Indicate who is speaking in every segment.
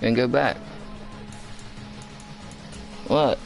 Speaker 1: And go back. What?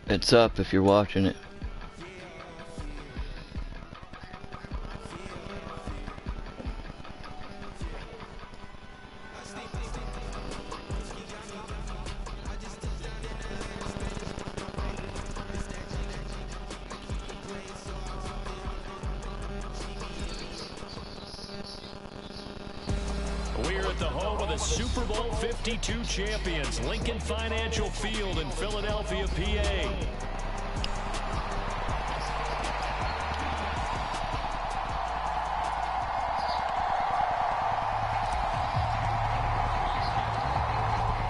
Speaker 1: It's up if you're watching it.
Speaker 2: We're at the home of the Super Bowl 52 champions, Lincoln Financial Field in Philadelphia, PA.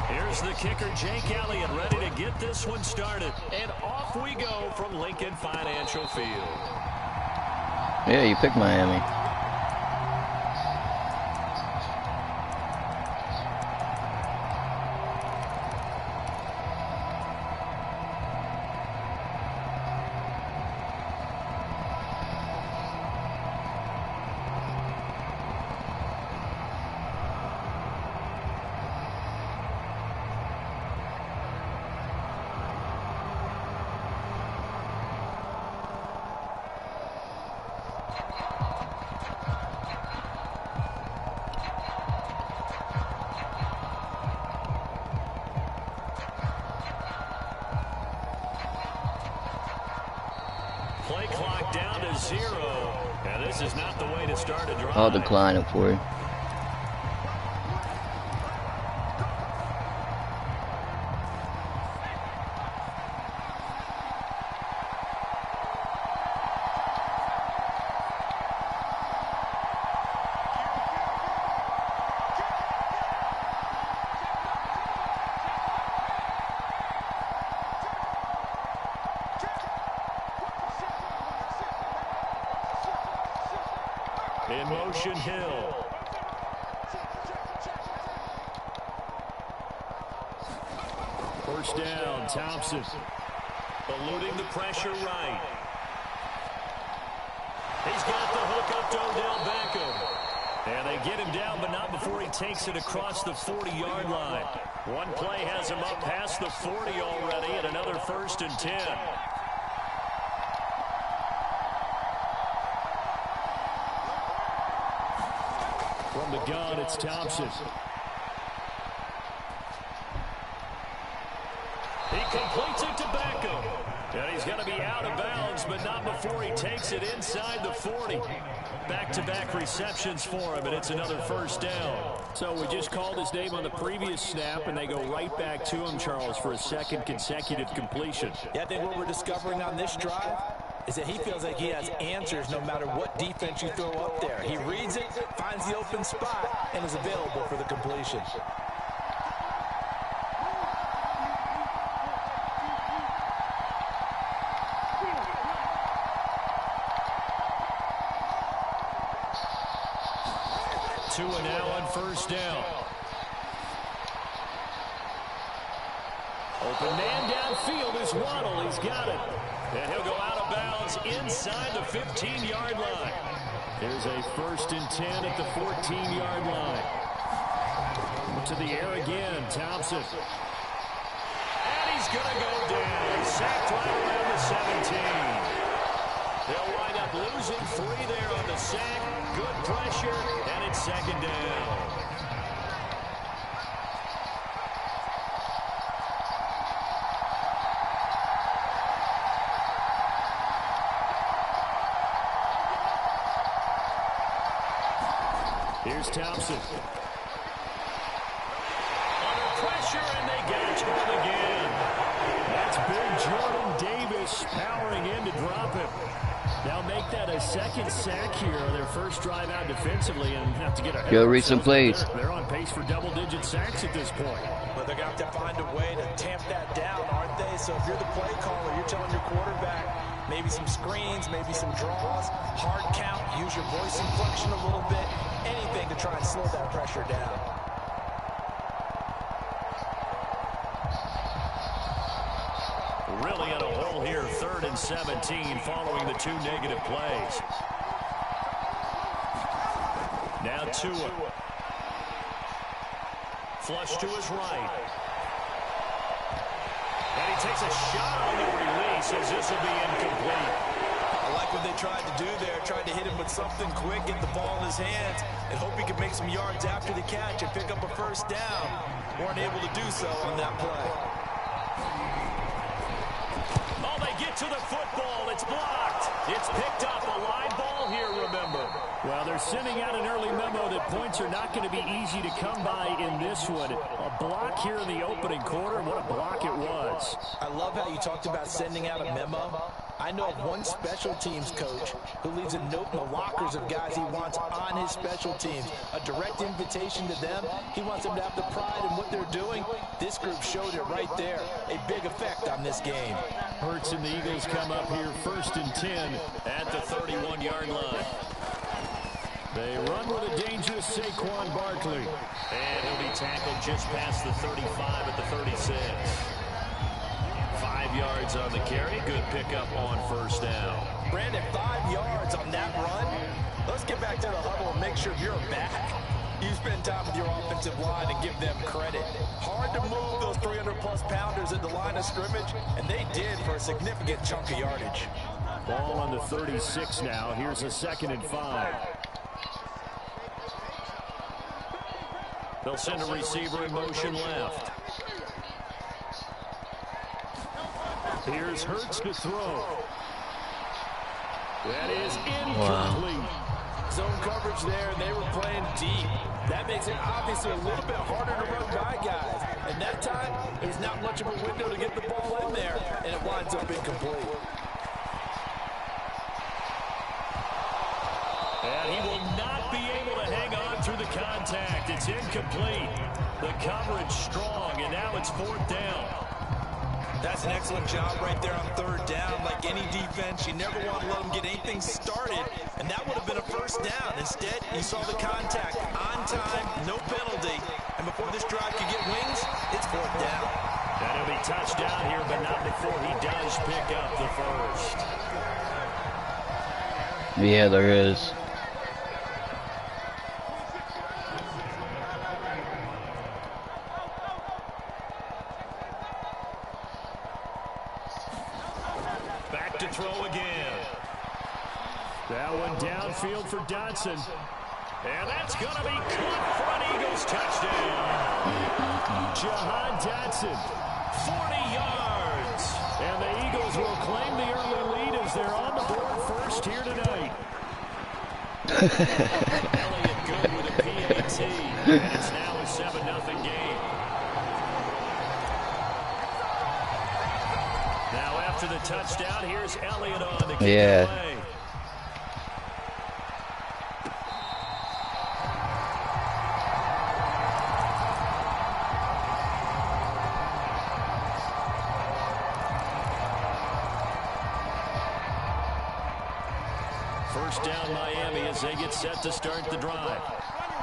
Speaker 2: Here's the kicker, Jake Elliott, ready to get this one started. And off we go from Lincoln Financial Field.
Speaker 1: Yeah, you picked Miami.
Speaker 2: Play clock down to 0. And this is not the way to start a drive.
Speaker 1: I'll decline it for you.
Speaker 2: In motion, Hill. First down, Thompson. Eluding the pressure right. He's got the hook up to Odell Beckham. And they get him down, but not before he takes it across the 40-yard line. One play has him up past the 40 already, and another 1st and 10. From the gun, it's Thompson. He completes it to Beckham. And he's going to be out of bounds, but not before he takes it inside the 40. Back-to-back receptions for him, and it's another 1st down.
Speaker 3: So we just called his name on the previous snap, and they go right back to him, Charles, for a 2nd consecutive completion.
Speaker 4: Yeah, I think what we're discovering on this drive is that he feels like he has answers no matter what defense you throw up there. He reads it, finds the open spot, and is available for the completion.
Speaker 2: Two and now on 1st down. Open man downfield is Waddle. He's got it. And he'll go out of bounds inside the 15-yard line. There's a 1st and 10 at the 14-yard line. To the air again, Thompson. And he's going to go down. Sacked right around the 17. They'll wind up losing 3 there on the sack. Good pressure, and it's 2nd down. Here's Thompson.
Speaker 3: second sack here on their first drive out defensively, and have to get ahead.
Speaker 1: Go read some plays.
Speaker 3: They're on pace for double-digit sacks at this point.
Speaker 4: But they're going to have to find a way to tamp that down, aren't they? So if you're the play caller, you're telling your quarterback maybe some screens, maybe some draws, hard count, use your voice inflection a little bit, anything to try and slow that pressure down.
Speaker 2: Really in a hole here, 3rd and 17 following the 2 negative plays. Now Tua. Flush to his right. And he takes a shot on the release as this will be incomplete.
Speaker 4: I like what they tried to do there, tried to hit him with something quick, get the ball in his hands, and hope he could make some yards after the catch and pick up a first down. Weren't able to do so on that play.
Speaker 2: Oh, they get to the football. It's blocked. It's picked up. A live ball here, remember.
Speaker 3: Well, they're sending out an early memo that points are not going to be easy to come by in this one. A block here in the opening quarter. What a block it was.
Speaker 4: I love how you talked about sending out a memo. I know of one special teams coach who leaves a note in the lockers of guys he wants on his special teams. A direct invitation to them. He wants them to have the pride in what they're doing. This group showed it right there. A big effect on this game.
Speaker 3: Hurts and the Eagles come up here 1st and 10
Speaker 2: at the 31-yard line.
Speaker 3: They run with a dangerous Saquon Barkley.
Speaker 2: And he'll be tackled just past the 35 at the 36. 5 yards on the carry. Good pickup on first down.
Speaker 4: Brandon, 5 yards on that run. Let's get back to the huddle and make sure you're back. You spend time with your offensive line and give them credit. Hard to move those 300-plus pounders at the line of scrimmage, and they did for a significant chunk of yardage.
Speaker 3: Ball on the 36 now. Here's a 2nd and 5.
Speaker 2: They'll send a receiver in motion left.
Speaker 3: Here's Hurts to throw. That is incomplete.
Speaker 1: Wow.
Speaker 4: Zone coverage there, and they were playing deep. That makes it obviously a little bit harder to run by guys. And that time, there's not much of a window to get the ball in there, and it winds up incomplete.
Speaker 2: And he will not be able to hang on through the contact. It's incomplete. The coverage strong, and now it's 4th down.
Speaker 4: That's an excellent job right there on 3rd down. Like any defense, you never want to let them get anything started, and that would have been a first down. Instead, you saw the contact on time, no penalty, and before this drive could get wings, it's 4th down.
Speaker 2: And he'll be touched down here, but not before he does pick up the first.
Speaker 1: Yeah, there is.
Speaker 2: Back to throw again.
Speaker 3: That one downfield for Dotson.
Speaker 2: And that's going to be caught for an Eagles touchdown.
Speaker 3: Jahan Dotson, 40 yards. And the Eagles will claim the early lead as they're on the board first here tonight.
Speaker 2: Elliott good with a PAT. And it's now a 7-0 game. Now after the touchdown, here's Elliott on the kick away. First down Miami as they get set to start the drive.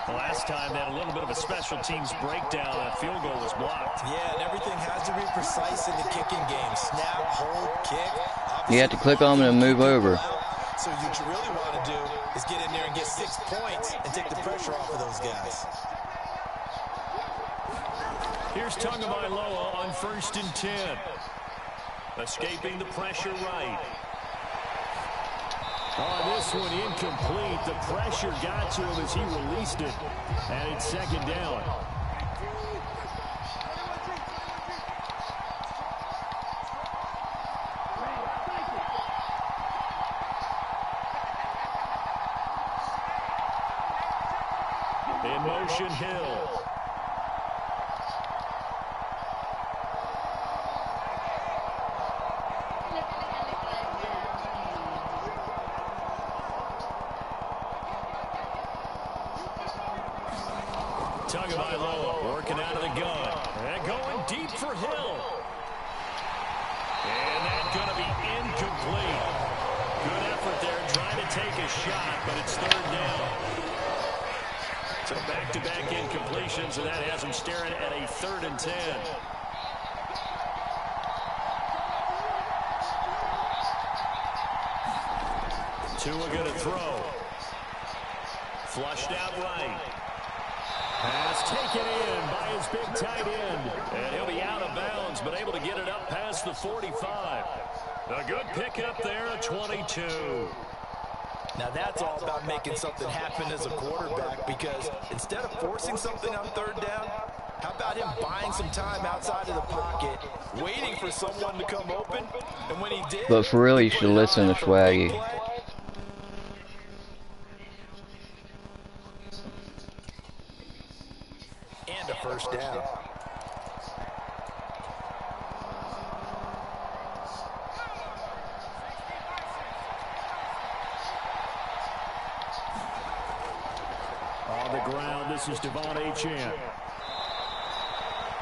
Speaker 2: The last time they had a little bit of a special teams breakdown. A field goal was blocked.
Speaker 4: Yeah, and everything has to be precise in the kicking game. Snap, hold, kick. Obviously,
Speaker 1: You have to click on them and move over.
Speaker 4: So what you really want to do is get in there and get 6 points and take the pressure off of those guys.
Speaker 2: Here's Tagovailoa on 1st and 10. Escaping the pressure right.
Speaker 3: On this one, incomplete. The pressure got to him as he released it. And it's 2nd down.
Speaker 2: In motion, Hill. Tagovailoa working out of the gun. And going deep for Hill. And that's going to be incomplete. Good effort there trying to take a shot, but it's third down. So back-to-back incompletions, and that has him staring at a 3rd and 10. Tua going to throw. Flushed out right. Pass taken in by his big tight end. And he'll be out of bounds, but able to get it up past the 45. A good pickup there at 22.
Speaker 4: Now that's all about making something happen as a quarterback, because instead of forcing something on 3rd down, how about him buying some time outside of the pocket, waiting for someone to come open, and when he did...
Speaker 1: But for real, you should listen to Swaggy.
Speaker 4: And a 1st down.
Speaker 2: On the ground, this is Devon Achane.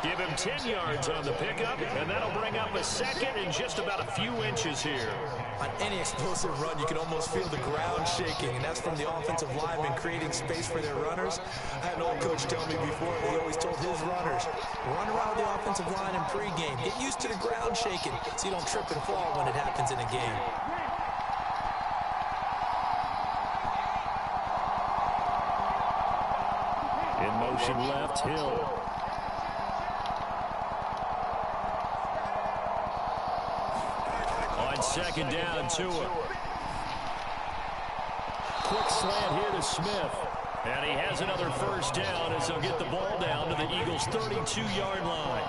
Speaker 2: Give him 10 yards on the pickup, and that'll bring up a 2nd and just about a few inches here.
Speaker 4: On any explosive run, you can almost feel the ground shaking, and that's from the offensive linemen creating space for their runners. I had an old coach tell me before, he always told his runners, run around the offensive line in pregame. Get used to the ground shaking so you don't trip and fall when it happens in a game.
Speaker 2: In motion left, Hill. On 2nd down, Tua. Quick slant here to Smith. And he has another 1st down as he'll get the ball down to the Eagles' 32-yard line.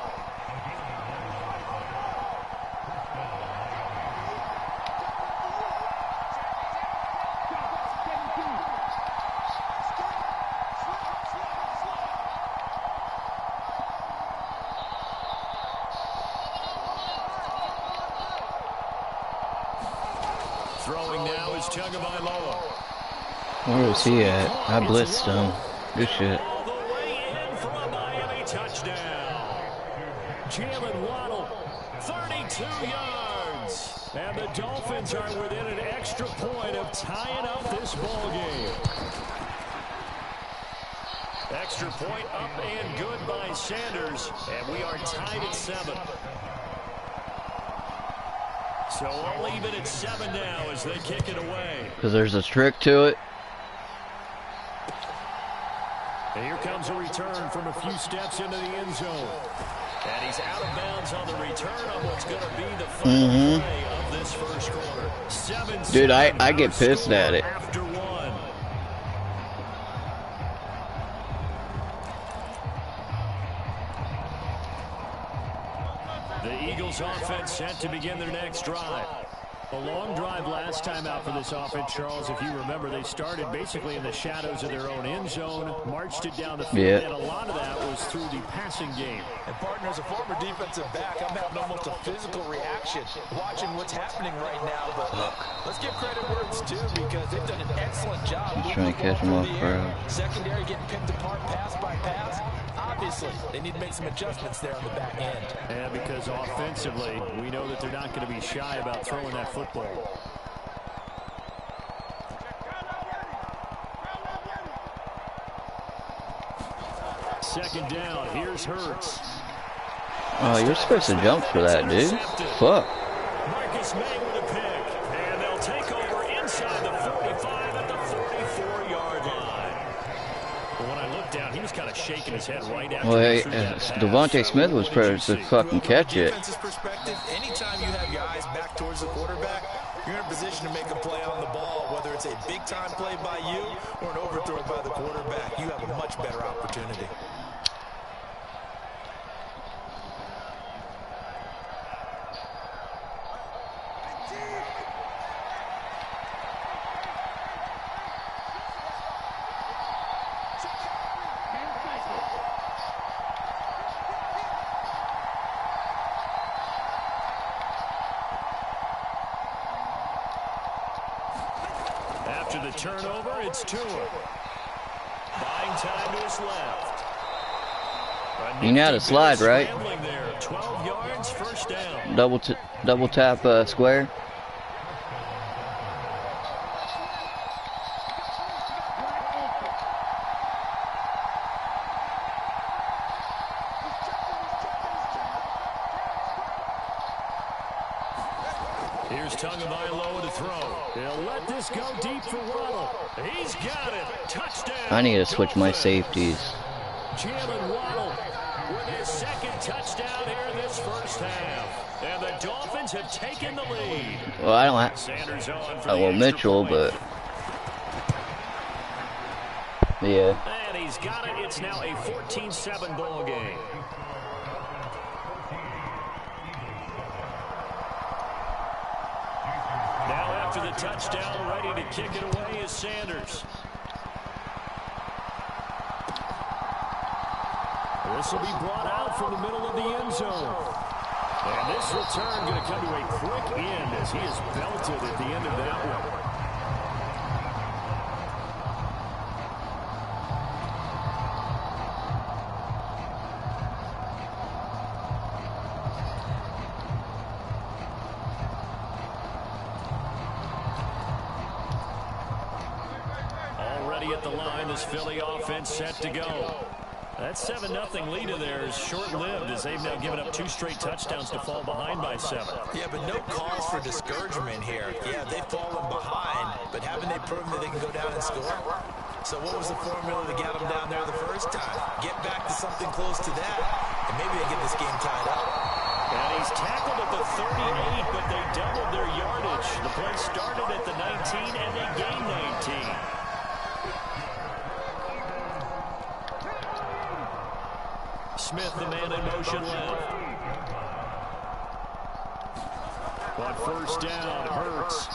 Speaker 2: Throwing now is Tagovailoa.
Speaker 1: Where was he at? I blitzed him. Good shit.
Speaker 2: All the way in for a Miami touchdown. Jalen Waddle, 32 yards. And the Dolphins are within an extra point of tying up this ball game. Extra point up and good by Sanders. And we are tied at 7. So all even at 7 now as they kick it away.
Speaker 1: Because there's a trick to it.
Speaker 2: And here comes a return from a few steps into the end zone. And he's out of bounds on the return on what's going to be the final play of this 1st quarter. 7-7.
Speaker 1: Dude, I get pissed at it.
Speaker 2: After 1. The Eagles offense set to begin their next drive. A long drive last time out for this offense, Charles. If you remember, they started basically in the shadows of their own end zone, marched it down the field, and a lot of that was through the passing game.
Speaker 4: And partner, as a former defensive back, I'm having almost a physical reaction watching what's happening right now. But look, let's give credit where it's due, because they've done an excellent job.
Speaker 1: He's trying to catch him off guard.
Speaker 4: Secondary getting picked apart pass by pass. Obviously, they need to make some adjustments there on the back end.
Speaker 2: And because offensively, we know that they're not going to be shy about throwing that football. Second down, here's Hurts.
Speaker 1: Oh, you're supposed to jump for that, dude. Fuck.
Speaker 2: Marcus May with a pick. And they'll take over inside the 45 at the 44-yard line. Well, when I looked down, he was kind of shaking his head right after.
Speaker 1: Well, hey, Devontae Smith was supposed to fucking catch it.
Speaker 4: Defense's perspective, anytime you have your eyes back towards the quarterback, you're in a position to make a play on the ball, whether it's a big-time play by you or an overthrow by the quarterback. You have a much better opportunity.
Speaker 2: After the turnover, it's Tua. Buying time to his left.
Speaker 1: You know how to slide, right?
Speaker 2: There. 12 yards, first down.
Speaker 1: Double tap square.
Speaker 2: Here's Tagovailoa to throw. He'll let this go deep for Waddle. He's got it. Touchdown.
Speaker 1: I need to switch my safeties.
Speaker 2: Jalen Waddle with his second touchdown here in this first half. And the Dolphins have taken the lead.
Speaker 1: Well, I don't have.
Speaker 2: Sanders on for
Speaker 1: Well, Mitchell, but yeah.
Speaker 2: And he's got it. It's now a 14-7 ball game. Now after the touchdown, ready to kick it away is Sanders. This will be brought out from the middle of the end zone. And this return going to come to a quick end as he is belted at the end of that one. Already at the line, this Philly offense set to go. That 7-0 lead of theirs is short-lived as they've now given up 2 straight touchdowns to fall behind by 7.
Speaker 4: Yeah, but no cause for discouragement here. Yeah, they've fallen behind, but haven't they proven that they can go down and score? So what was the formula to get them down there the first time? Get back to something close to that, and maybe they get this game tied up.
Speaker 2: And he's tackled at the 38, but they doubled their yardage. The play started at the 19, and they gained 19. Smith, the man in motion left. On first down, Hurts.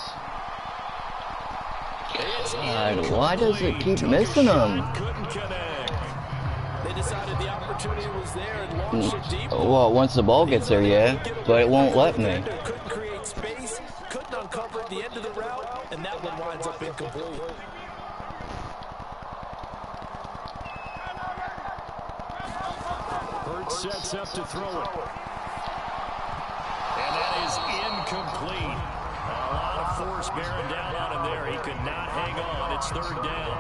Speaker 1: God, why does it keep missing them?
Speaker 2: Couldn't connect.
Speaker 4: They decided the opportunity was there and launched it deep.
Speaker 1: Well, once the ball gets there, yeah, but it won't let me.
Speaker 4: Couldn't create space, couldn't uncover at the end of the route, and that one winds up incomplete.
Speaker 2: Sets up to throw it. And that is incomplete. A lot of force bearing down on him there. He could not hang on. It's third down.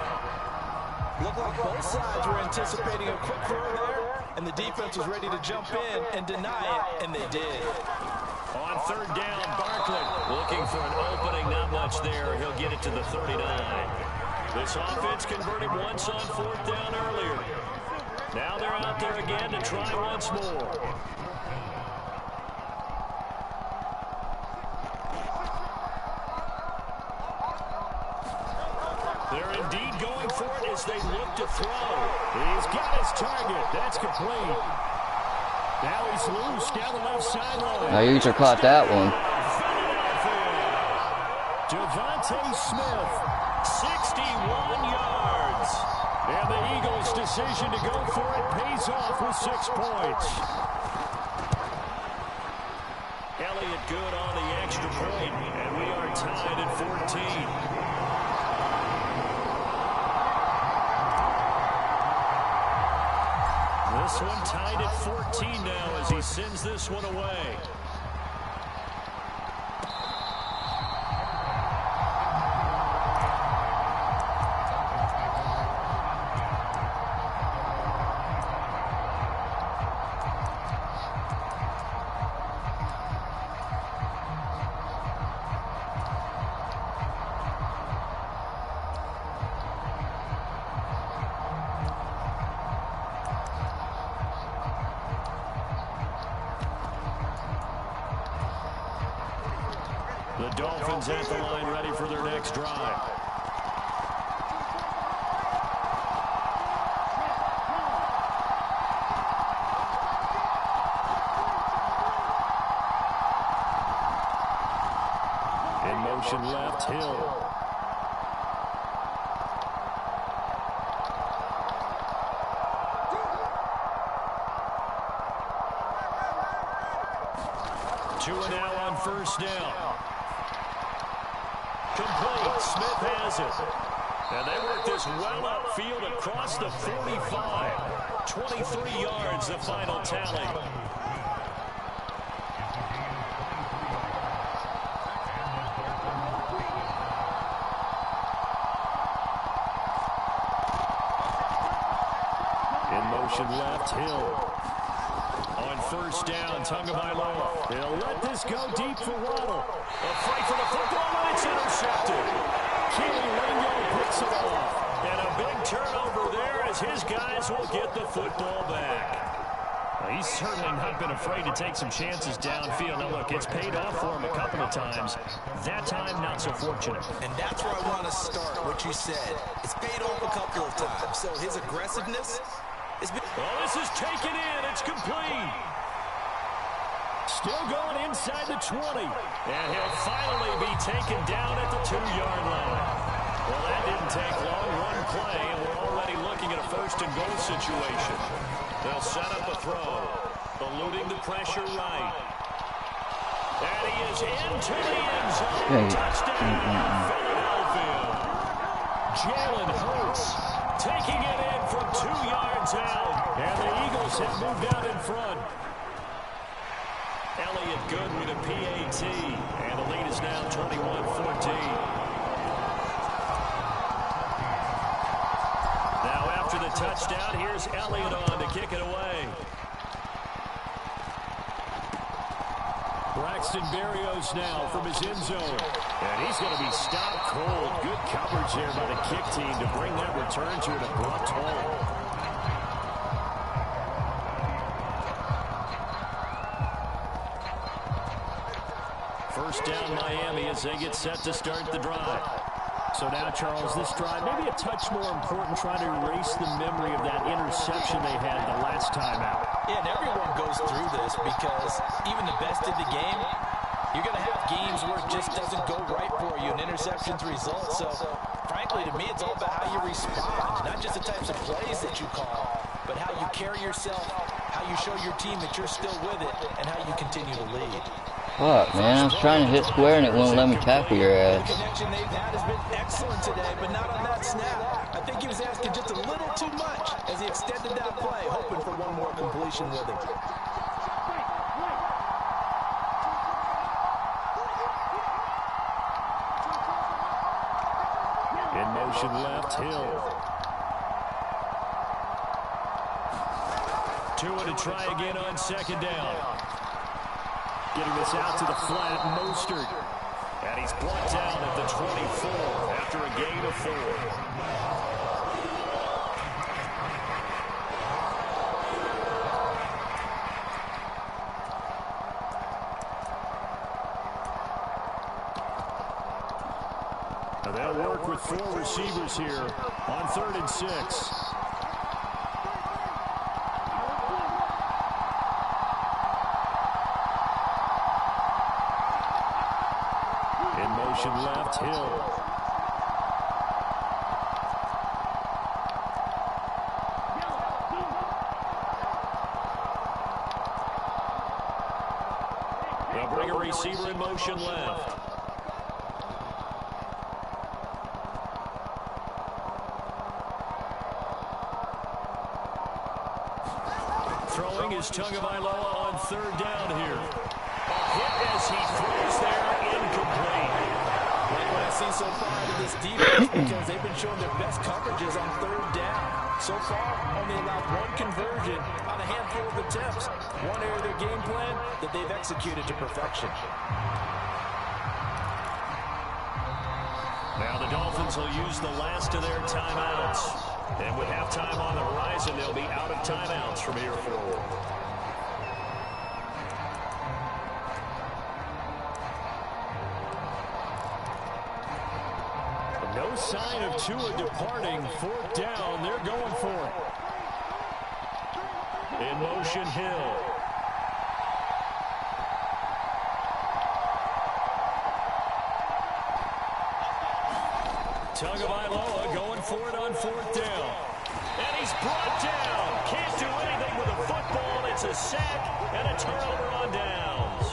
Speaker 4: Looked like both sides were anticipating a quick throw there, and the defense was ready to jump in and deny it, and they did.
Speaker 2: On third down, Barkley looking for an opening. Not much there. He'll get it to the 39. This offense converted once on fourth down earlier. Now they're out there again to try once more. They're indeed going for it as they look to throw. He's got his target. That's complete. Now he's loose down the left sideline.
Speaker 1: I usually caught that one.
Speaker 2: Devontae Smith, 61 yards. And the Eagles' decision to go for it pays off with 6 points. Elliott good on the extra point, and we are tied at 14. This one tied at 14 now as he sends this one away. The Dolphins at the line, ready for their next drive. In motion left, Hill. Two and now on first down. Complete. Smith has it. And they work this well upfield across the 45. 23 yards, the final tally. In motion left, Hill. On first down, Tagovailoa. He'll let this go deep for Waddle. A fight for the football, and it's intercepted. Keely Lingo picks it off. And a big turnover there as his guys will get the football back.
Speaker 3: Well, he's certainly not been afraid to take some chances downfield. Now, look, it's paid off for him a couple of times. That time, not so fortunate.
Speaker 4: And that's where I want to start, what you said. It's paid off a couple of times. So his aggressiveness has been...
Speaker 2: Oh, this is taken in. It's complete. Still going inside the 20. And he'll finally be taken down at the 2-yard line. Well, that didn't take long. One play, and we're already looking at a first-and-goal situation. They'll set up a throw, eluding the pressure right. And he is into the end zone. Touchdown, Philadelphia. Jalen Hurts taking it in from 2 yards out. And the Eagles have moved out in front. Elliott good with a PAT. And the lead is now 21-14. The touchdown. Here's Elliott on to kick it away. Braxton Berrios now from his end zone. And he's going to be stopped cold. Good coverage there by the kick team to bring that return to an abrupt halt. First down Miami as they get set to start the drive. So now, Charles, this drive maybe a touch more important, trying to erase the memory of that interception they had the last time out.
Speaker 4: Yeah, and everyone goes through this because even the best in the game, you're going to have games where it just doesn't go right for you, and interceptions result. So, frankly, to me, it's all about how you respond, not just the types of plays that you call, but how you carry yourself, how you show your team that you're still with it, and how you continue to lead.
Speaker 1: Fuck, man, I was trying to hit square and it wouldn't let me tackle your ass.
Speaker 4: The connection they've had has been excellent today, but not on that snap. I think he was asking just a little too much as he extended that play, hoping for one more completion with him.
Speaker 2: In motion left, Hill. Tua to try again on second down. Getting this out to the flat, Mostert. And he's brought down at the 24 after a gain of 4. Now they'll work with 4 receivers here on 3rd and 6. Left, Hill. They'll bring a receiver in motion left. Throwing is Tagovailoa on 3rd down here. A hit as he throws there, incomplete.
Speaker 4: Like what I've seen so far out of this defense, because they've been showing their best coverages on 3rd down. So far, only allowed 1 conversion on a handful of attempts. One area of their game plan that they've executed to perfection.
Speaker 2: Now the Dolphins will use the last of their timeouts. And with halftime on the horizon, they'll be out of timeouts from here forward. No sign of Tua departing. 4th down. They're going for it. In motion, Hill. Tagovailoa going for it on 4th down. And he's brought down. Can't do anything with a football. It's a sack and a turnover on downs.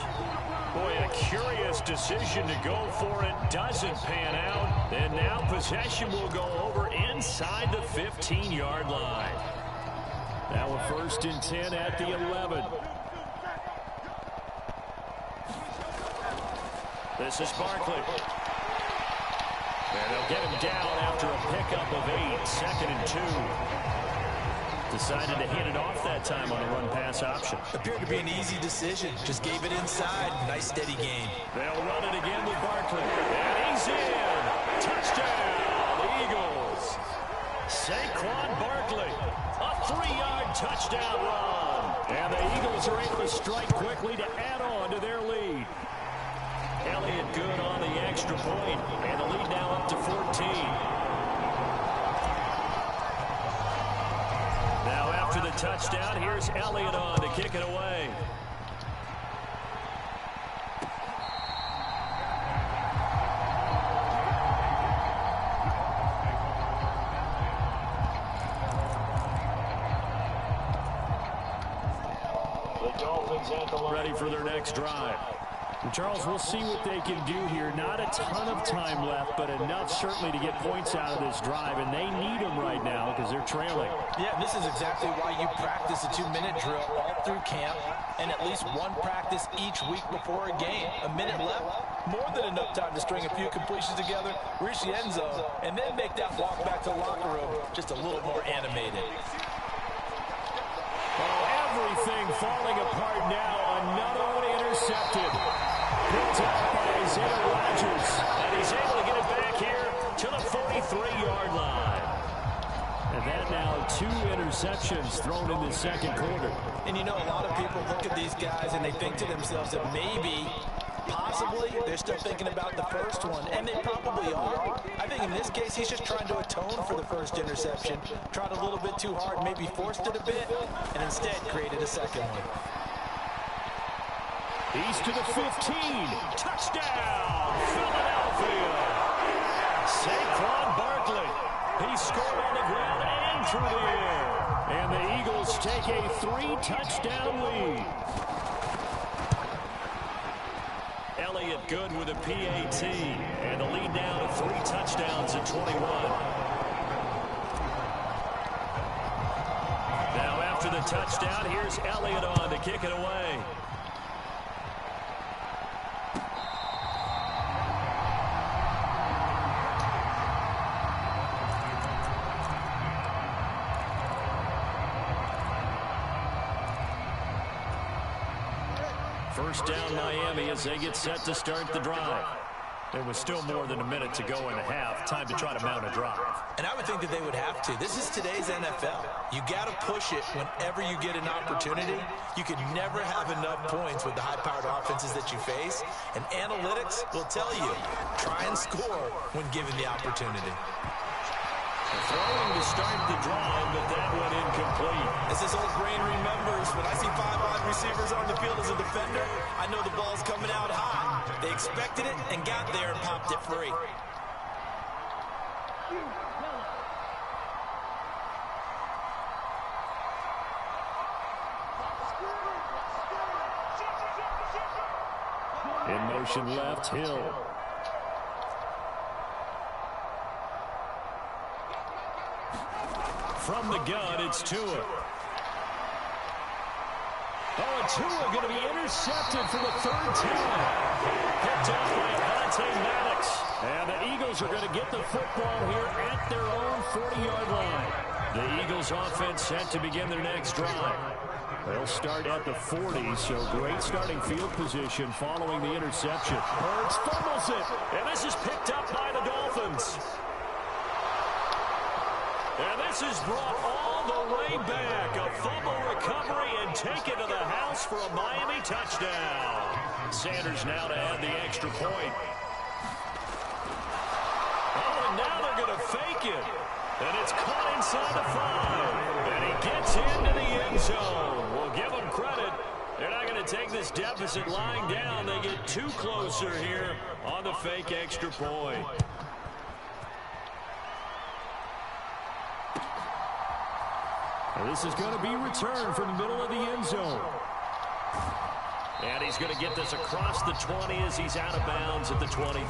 Speaker 2: Boy, a curious decision to go for it. Doesn't pan out. And now possession will go over inside the 15-yard line. Now a 1st and 10 at the 11. This is Barkley. And they'll get him down after a pickup of 8. 2nd and 2. Decided to hand it off that time on a run-pass option.
Speaker 4: Appeared to be an easy decision. Just gave it inside. Nice, steady game.
Speaker 2: They'll run it again with Barkley. And he's in. Touchdown, Eagles. Saquon Barkley. A 3-yard touchdown run. And the Eagles are able to strike quickly to add on to their lead. Elliott good on the extra point. And the lead now up to 14. Now after the touchdown, here's Elliott on to kick it away. The Dolphins at the line, ready for their next drive. And Charles, we'll see what they can do here. Not a ton of time left, but enough certainly to get points out of this drive, and they need them right now because they're trailing.
Speaker 4: Yeah, this is exactly why you practice a 2-minute drill all through camp and at least one practice each week before a game. A minute left, more than enough time to string a few completions together, reach the end zone, and then make that walk back to the locker room just a little more animated.
Speaker 2: Oh, everything falling apart now. Another one intercepted. Picked up by Isaiah Rodgers. And he's able to get it back here to the 43-yard line. And that now 2 interceptions thrown in the 2nd quarter.
Speaker 4: And you know, a lot of people look at these guys and they think to themselves that maybe, possibly, they're still thinking about the first one. And they probably are. I think in this case, he's just trying to atone for the first interception. Tried a little bit too hard, maybe forced it a bit, and instead created a second one.
Speaker 2: He's to the 15. Touchdown, Philadelphia. Saquon Barkley. He scored on the ground and through the air. And the Eagles take a 3-touchdown lead. Elliott good with a PAT. And the lead now to 3 touchdowns at 21. Now after the touchdown, here's Elliott on to kick it away. First down Miami as they get set to start the drive. There was still more than a minute to go in the half. Time to try to mount a drive.
Speaker 4: And I would think that they would have to. This is today's NFL. You got to push it whenever you get an opportunity. You can never have enough points with the high-powered offenses that you face. And analytics will tell you, try and score when given the opportunity.
Speaker 2: Throwing to start the drive, but that one incomplete.
Speaker 4: As this old brain remembers, when I see 5 wide receivers on the field as a defender, I know the ball's coming out high. They expected it and got there and popped it free.
Speaker 2: In motion left, Hill. From the gun, it's Tua. Oh, and Tua going to be intercepted for the 3rd time. Picked up by Avonte Maddox. And the Eagles are going to get the football here at their own 40-yard line. The Eagles offense set to begin their next drive. They'll start at the 40, so great starting field position following the interception. Hurts fumbles it, and this is picked up by the Dolphins. And this is brought all the way back. A fumble recovery and taken to the house for a Miami touchdown. Sanders now to add the extra point. Oh, and now they're going to fake it. And it's caught inside the 5. And he gets into the end zone. We'll give them credit. They're not going to take this deficit lying down. They get 2 closer here on the fake extra point. And this is going to be returned from the middle of the end zone. And he's going to get this across the 20 as he's out of bounds at the 23.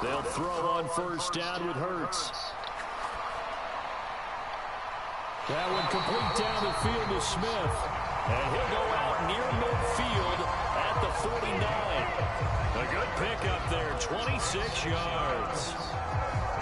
Speaker 2: They'll throw on first down with Hurts. That one complete down the field to Smith. And he'll go out near midfield at the 49. A good pickup there, 26 yards.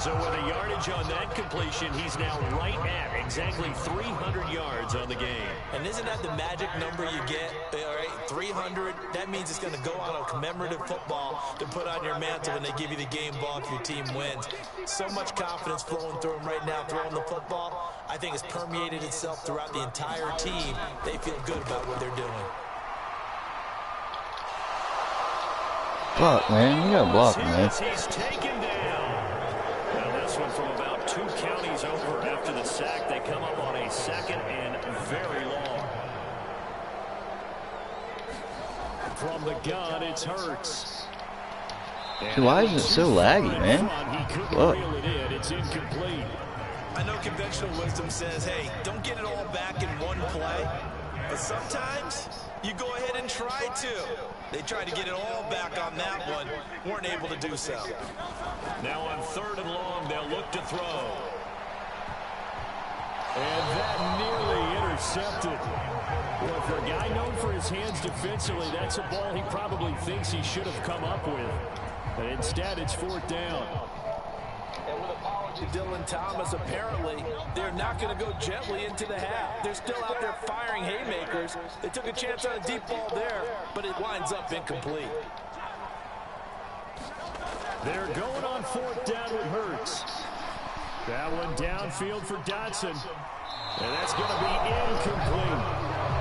Speaker 2: So with a yardage on that completion, he's now right at exactly 300 yards on the game.
Speaker 4: And isn't that the magic number you get? All right, 300. That means it's going to go on a commemorative football to put on your mantle when they give you the game ball if your team wins. So much confidence flowing through him right now, throwing the football. I think it's permeated itself throughout the entire team. They feel good about what they're doing.
Speaker 1: Block, man. You gotta block, man.
Speaker 2: He's taken down. Now this one from about 2 counties over after the sack. They come up on a 2nd and very long. From the gun, it's Hurts.
Speaker 1: Dude, why is it so laggy, man?
Speaker 2: He couldn't
Speaker 1: Look.
Speaker 2: reel it in. It's incomplete.
Speaker 4: I know conventional wisdom says, hey, don't get it all back in one play. But sometimes you go ahead and try to. They tried to get it all back on that one. Weren't able to do so.
Speaker 2: Now on 3rd and long, they'll look to throw. And that nearly intercepted. Well, for a guy known for his hands defensively, that's a ball he probably thinks he should have come up with. But instead, it's 4th down.
Speaker 4: And with apology, Dylan Thomas, apparently, they're not going to go gently into the half. They're still out there firing haymakers. They took a chance on a deep ball there, but it winds up incomplete.
Speaker 2: They're going on 4th down with Hurts. That one downfield for Dotson. And that's going to be incomplete.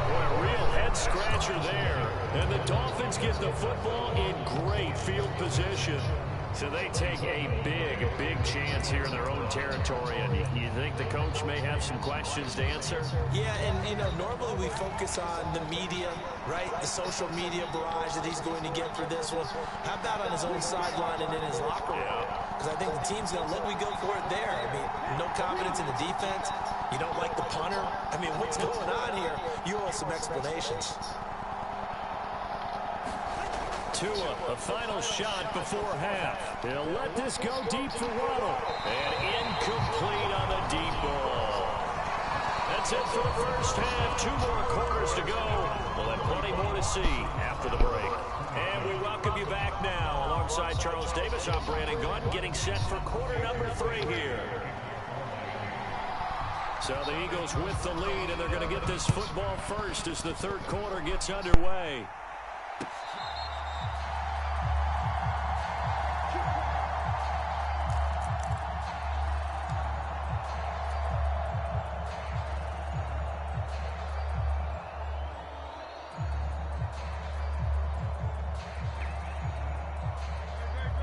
Speaker 2: Boy, a real head-scratcher there. And the Dolphins get the football in great field position. So they take a big chance here in their own territory. And you think the coach may have some questions to answer?
Speaker 4: Yeah, and, you know, normally we focus on the media, right? The social media barrage that he's going to get for this one. How about on his own sideline and in his locker room? Because I think the team's going to let me go for it there. I mean, no confidence in the defense. You don't like the punter. I mean, what's going on here? You owe some explanations.
Speaker 2: Tua, a final shot before half. He'll let this go deep for Waddle. And incomplete on the deep ball. That's it for the first half. 2 more quarters to go. We'll have plenty more to see after the break. And we welcome you back now. Alongside Charles Davis, I'm Brandon Gunn, getting set for quarter number 3 here. So the Eagles with the lead, and they're going to get this football first as the 3rd quarter gets underway.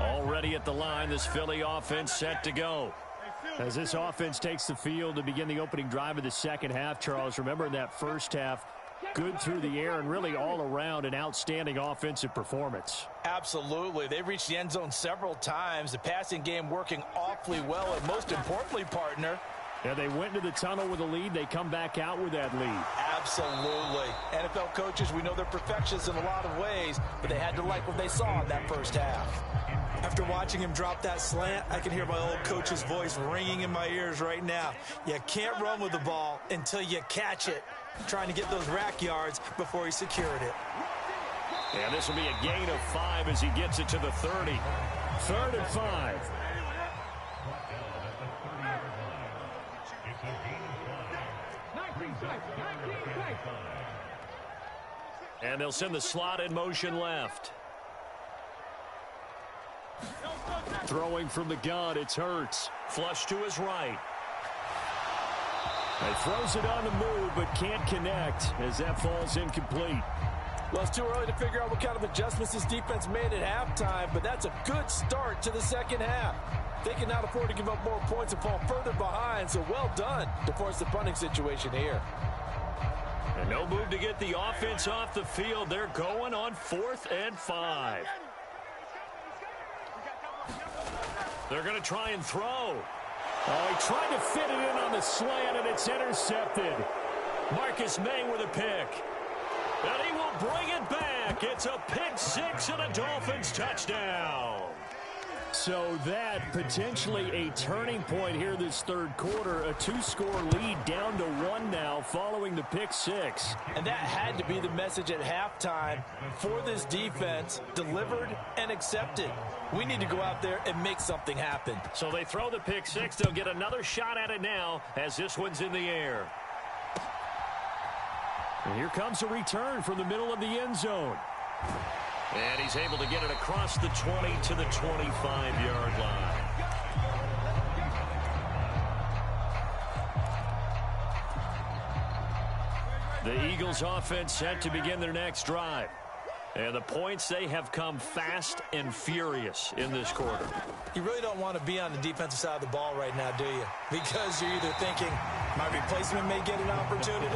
Speaker 2: Already at the line, this Philly offense set to go. As this offense takes the field to begin the opening drive of the 2nd half, Charles, remember in that first half, good through the air and really all around an outstanding offensive performance.
Speaker 4: Absolutely. They reached the end zone several times. The passing game working awfully well, and most importantly, partner,
Speaker 2: Yeah, they went into the tunnel with a lead. They come back out with that lead.
Speaker 4: absolutely. NFL coaches, we know they're perfectionists in a lot of ways, but they had to like what they saw in that first half. After watching him drop that slant, I can hear my old coach's voice ringing in my ears right now. You can't run with the ball until you catch it. Trying to get those rack yards before he secured it.
Speaker 2: And this will be a gain of 5 as he gets it to the 30. 3rd and 5. And they'll send the slot in motion left. Throwing from the gun, it's Hurts. Flush to his right. He throws it on the move, but can't connect as that falls incomplete.
Speaker 4: Well, it's too early to figure out what kind of adjustments this defense made at halftime, but that's a good start to the 2nd half. They cannot afford to give up more points and fall further behind, so well done to force the punting situation here.
Speaker 2: And no move to get the offense off the field. They're going on 4th and 5. They're going to try and throw. Oh, he tried to fit it in on the slant, and it's intercepted. Marcus May with a pick. And he will bring it back. It's a pick six and a Dolphins touchdown. So that potentially a turning point here this third quarter. A two-score lead down to one now following the pick six.
Speaker 4: And that had to be the message at halftime for this defense. Delivered and accepted. We need to go out there and make something happen.
Speaker 2: So they throw the pick six. They'll get another shot at it now as this one's in the air. And here comes a return from the middle of the end zone. And he's able to get it across the 20 to the 25-yard line. The Eagles offense set to begin their next drive. And the points, they have come fast and furious in this quarter.
Speaker 4: You really don't want to be on the defensive side of the ball right now, do you? Because you're either thinking, my replacement may get an opportunity.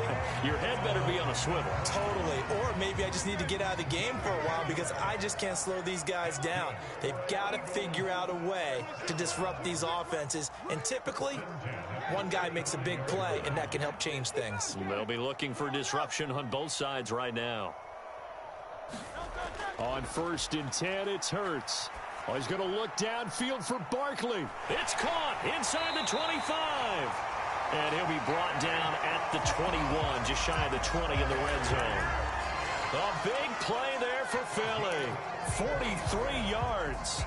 Speaker 2: Your head better be on a swivel.
Speaker 4: Totally. Or maybe I just need to get out of the game for a while because I just can't slow these guys down. They've got to figure out a way to disrupt these offenses. And typically, one guy makes a big play, and that can help change things.
Speaker 2: They'll be looking for disruption on both sides right now. On 1st and 10, it's Hurts. Oh, he's going to look downfield for Barkley. It's caught inside the 25. And he'll be brought down at the 21, just shy of the 20 in the red zone. A big play there for Philly. 43 yards.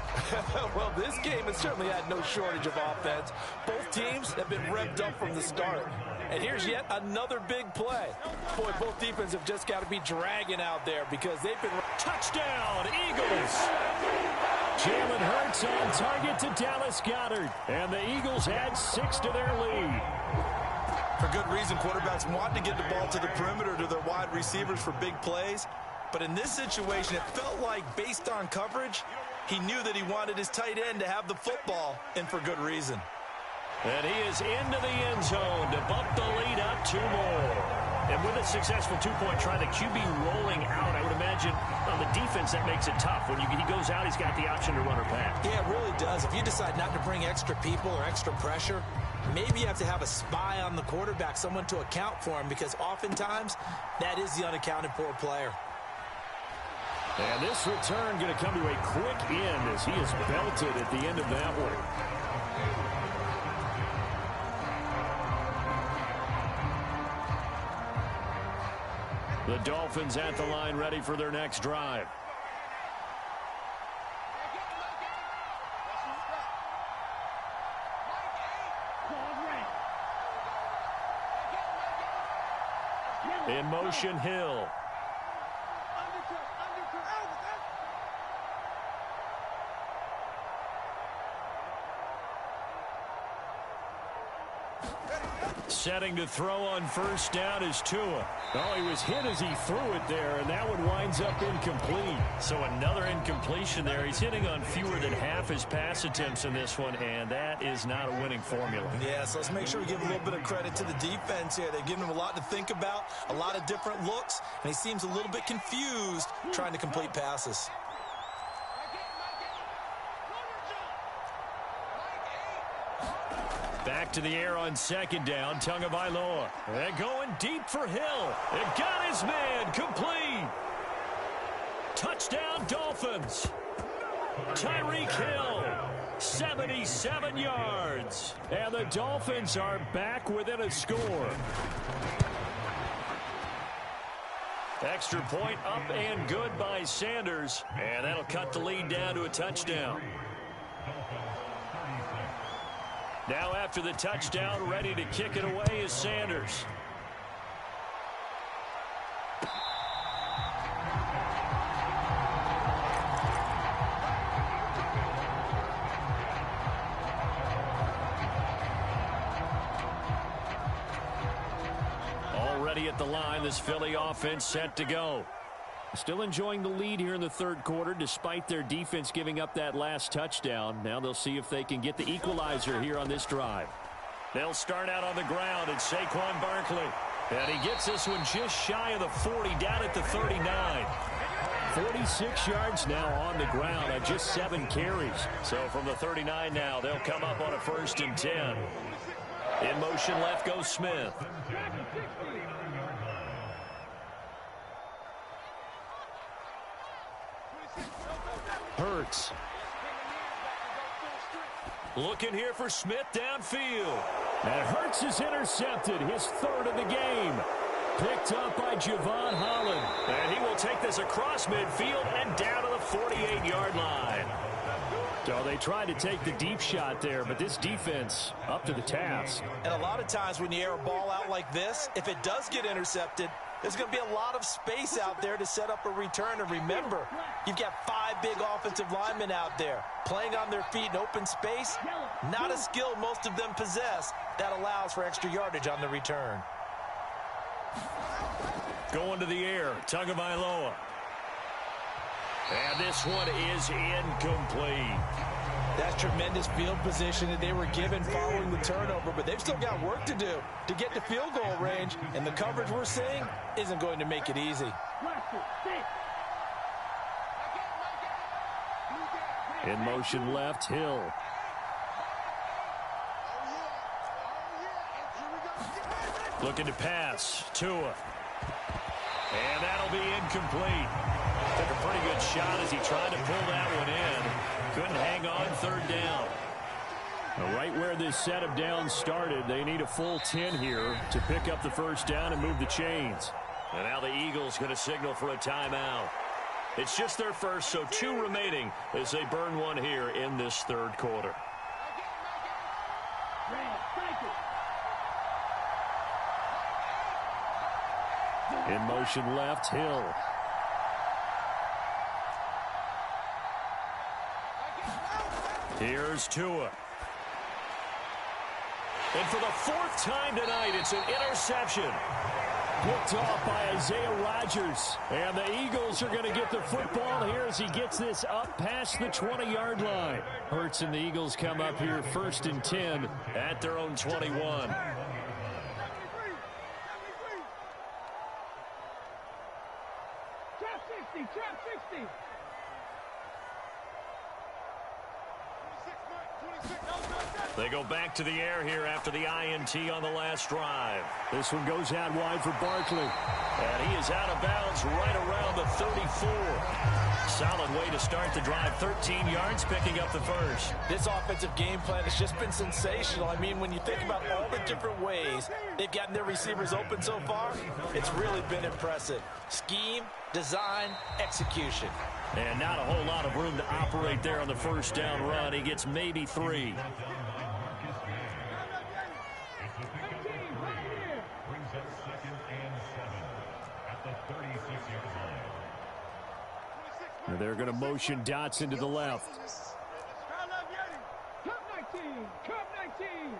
Speaker 4: Well, this game has certainly had no shortage of offense. Both teams have been revved up from the start. And here's yet another big play. Boy, both defenses have just got to be dragging out there because they've been...
Speaker 2: Touchdown, Eagles! Jalen Hurts on target to Dallas Goedert. And the Eagles add 6 to their lead.
Speaker 4: For good reason, quarterbacks want to get the ball to the perimeter to their wide receivers for big plays. But in this situation, it felt like, based on coverage, he knew that he wanted his tight end to have the football, and for good reason.
Speaker 2: And he is into the end zone to bump the lead up 2 more. And with a successful two-point try, the QB rolling out, I would imagine on the defense that makes it tough. When he goes out, he's got the option to run or pass.
Speaker 4: Yeah, it really does. If you decide not to bring extra people or extra pressure, maybe you have to have a spy on the quarterback, someone to account for him, because oftentimes that is the unaccounted for player.
Speaker 2: And this return going to come to a quick end as he is belted at the end of that one. The Dolphins at the line, ready for their next drive. In motion, Hill. Setting to throw on 1st down is Tua. Oh, he was hit as he threw it there, and that one winds up incomplete. So another incompletion there. He's hitting on fewer than half his pass attempts in this one, and that is not a winning formula.
Speaker 4: Yeah, so let's make sure we give a little bit of credit to the defense here. They've given him a lot to think about, a lot of different looks, and he seems a little bit confused trying to complete passes.
Speaker 2: Back to the air on 2nd down, Tagovailoa. They're going deep for Hill. It got his man, complete. Touchdown, Dolphins. Tyreek Hill, 77 yards. And the Dolphins are back within a score. Extra point up and good by Sanders. And that'll cut the lead down to a touchdown. Now after the touchdown, ready to kick it away is Sanders. Already at the line, this Philly offense set to go. Still enjoying the lead here in the third quarter despite their defense giving up that last touchdown. Now they'll see if they can get the equalizer here on this drive. They'll start out on the ground. It's Saquon Barkley. And he gets this one just shy of the 40, down at the 39. 46 yards now on the ground on just 7 carries. So from the 39 now, they'll come up on a 1st and 10. In motion left goes Smith. Hurts. Looking here for Smith downfield. And Hurts is intercepted, his 3rd of the game. Picked up by Javon Holland. And he will take this across midfield and down to the 48-yard line. So they tried to take the deep shot there, but this defense up to the task.
Speaker 4: And a lot of times when you air a ball out like this, if it does get intercepted, there's going to be a lot of space out there to set up a return. And remember, you've got 5 big offensive linemen out there playing on their feet in open space. Not a skill most of them possess that allows for extra yardage on the return.
Speaker 2: Going to the air, Tagovailoa. And this one is incomplete.
Speaker 4: That's tremendous field position that they were given following the turnover, but they've still got work to do to get to field goal range, and the coverage we're seeing isn't going to make it easy.
Speaker 2: In motion left, Hill. Looking to pass, Tua. And that'll be incomplete. Took a pretty good shot as he tried to pull that one in. Couldn't hang on 3rd down. Now, right where this set of downs started, they need a full 10 here to pick up the 1st down and move the chains. And now the Eagles going to signal for a timeout. It's just their first, so 2 remaining as they burn one here in this 3rd quarter. In motion left, Hill. Here's Tua. And for the 4th time tonight, it's an interception. Picked off by Isaiah Rodgers. And the Eagles are going to get the football here as he gets this up past the 20-yard line. Hurts and the Eagles come up here 1st and 10 at their own 21.
Speaker 3: Trap 60.
Speaker 2: They go back to the air here after the INT on the last drive. This one goes out wide for Barkley. And he is out of bounds right around the 34. Solid way to start the drive. 13 yards, picking up the 1st.
Speaker 4: This offensive game plan has just been sensational. I mean, when you think about all the different ways they've gotten their receivers open so far, it's really been impressive. Scheme, design, execution.
Speaker 2: And not a whole lot of room to operate there on the 1st down run. He gets maybe 3. And they're going to motion Dotson to the left.
Speaker 3: Cup 19. Cup 19.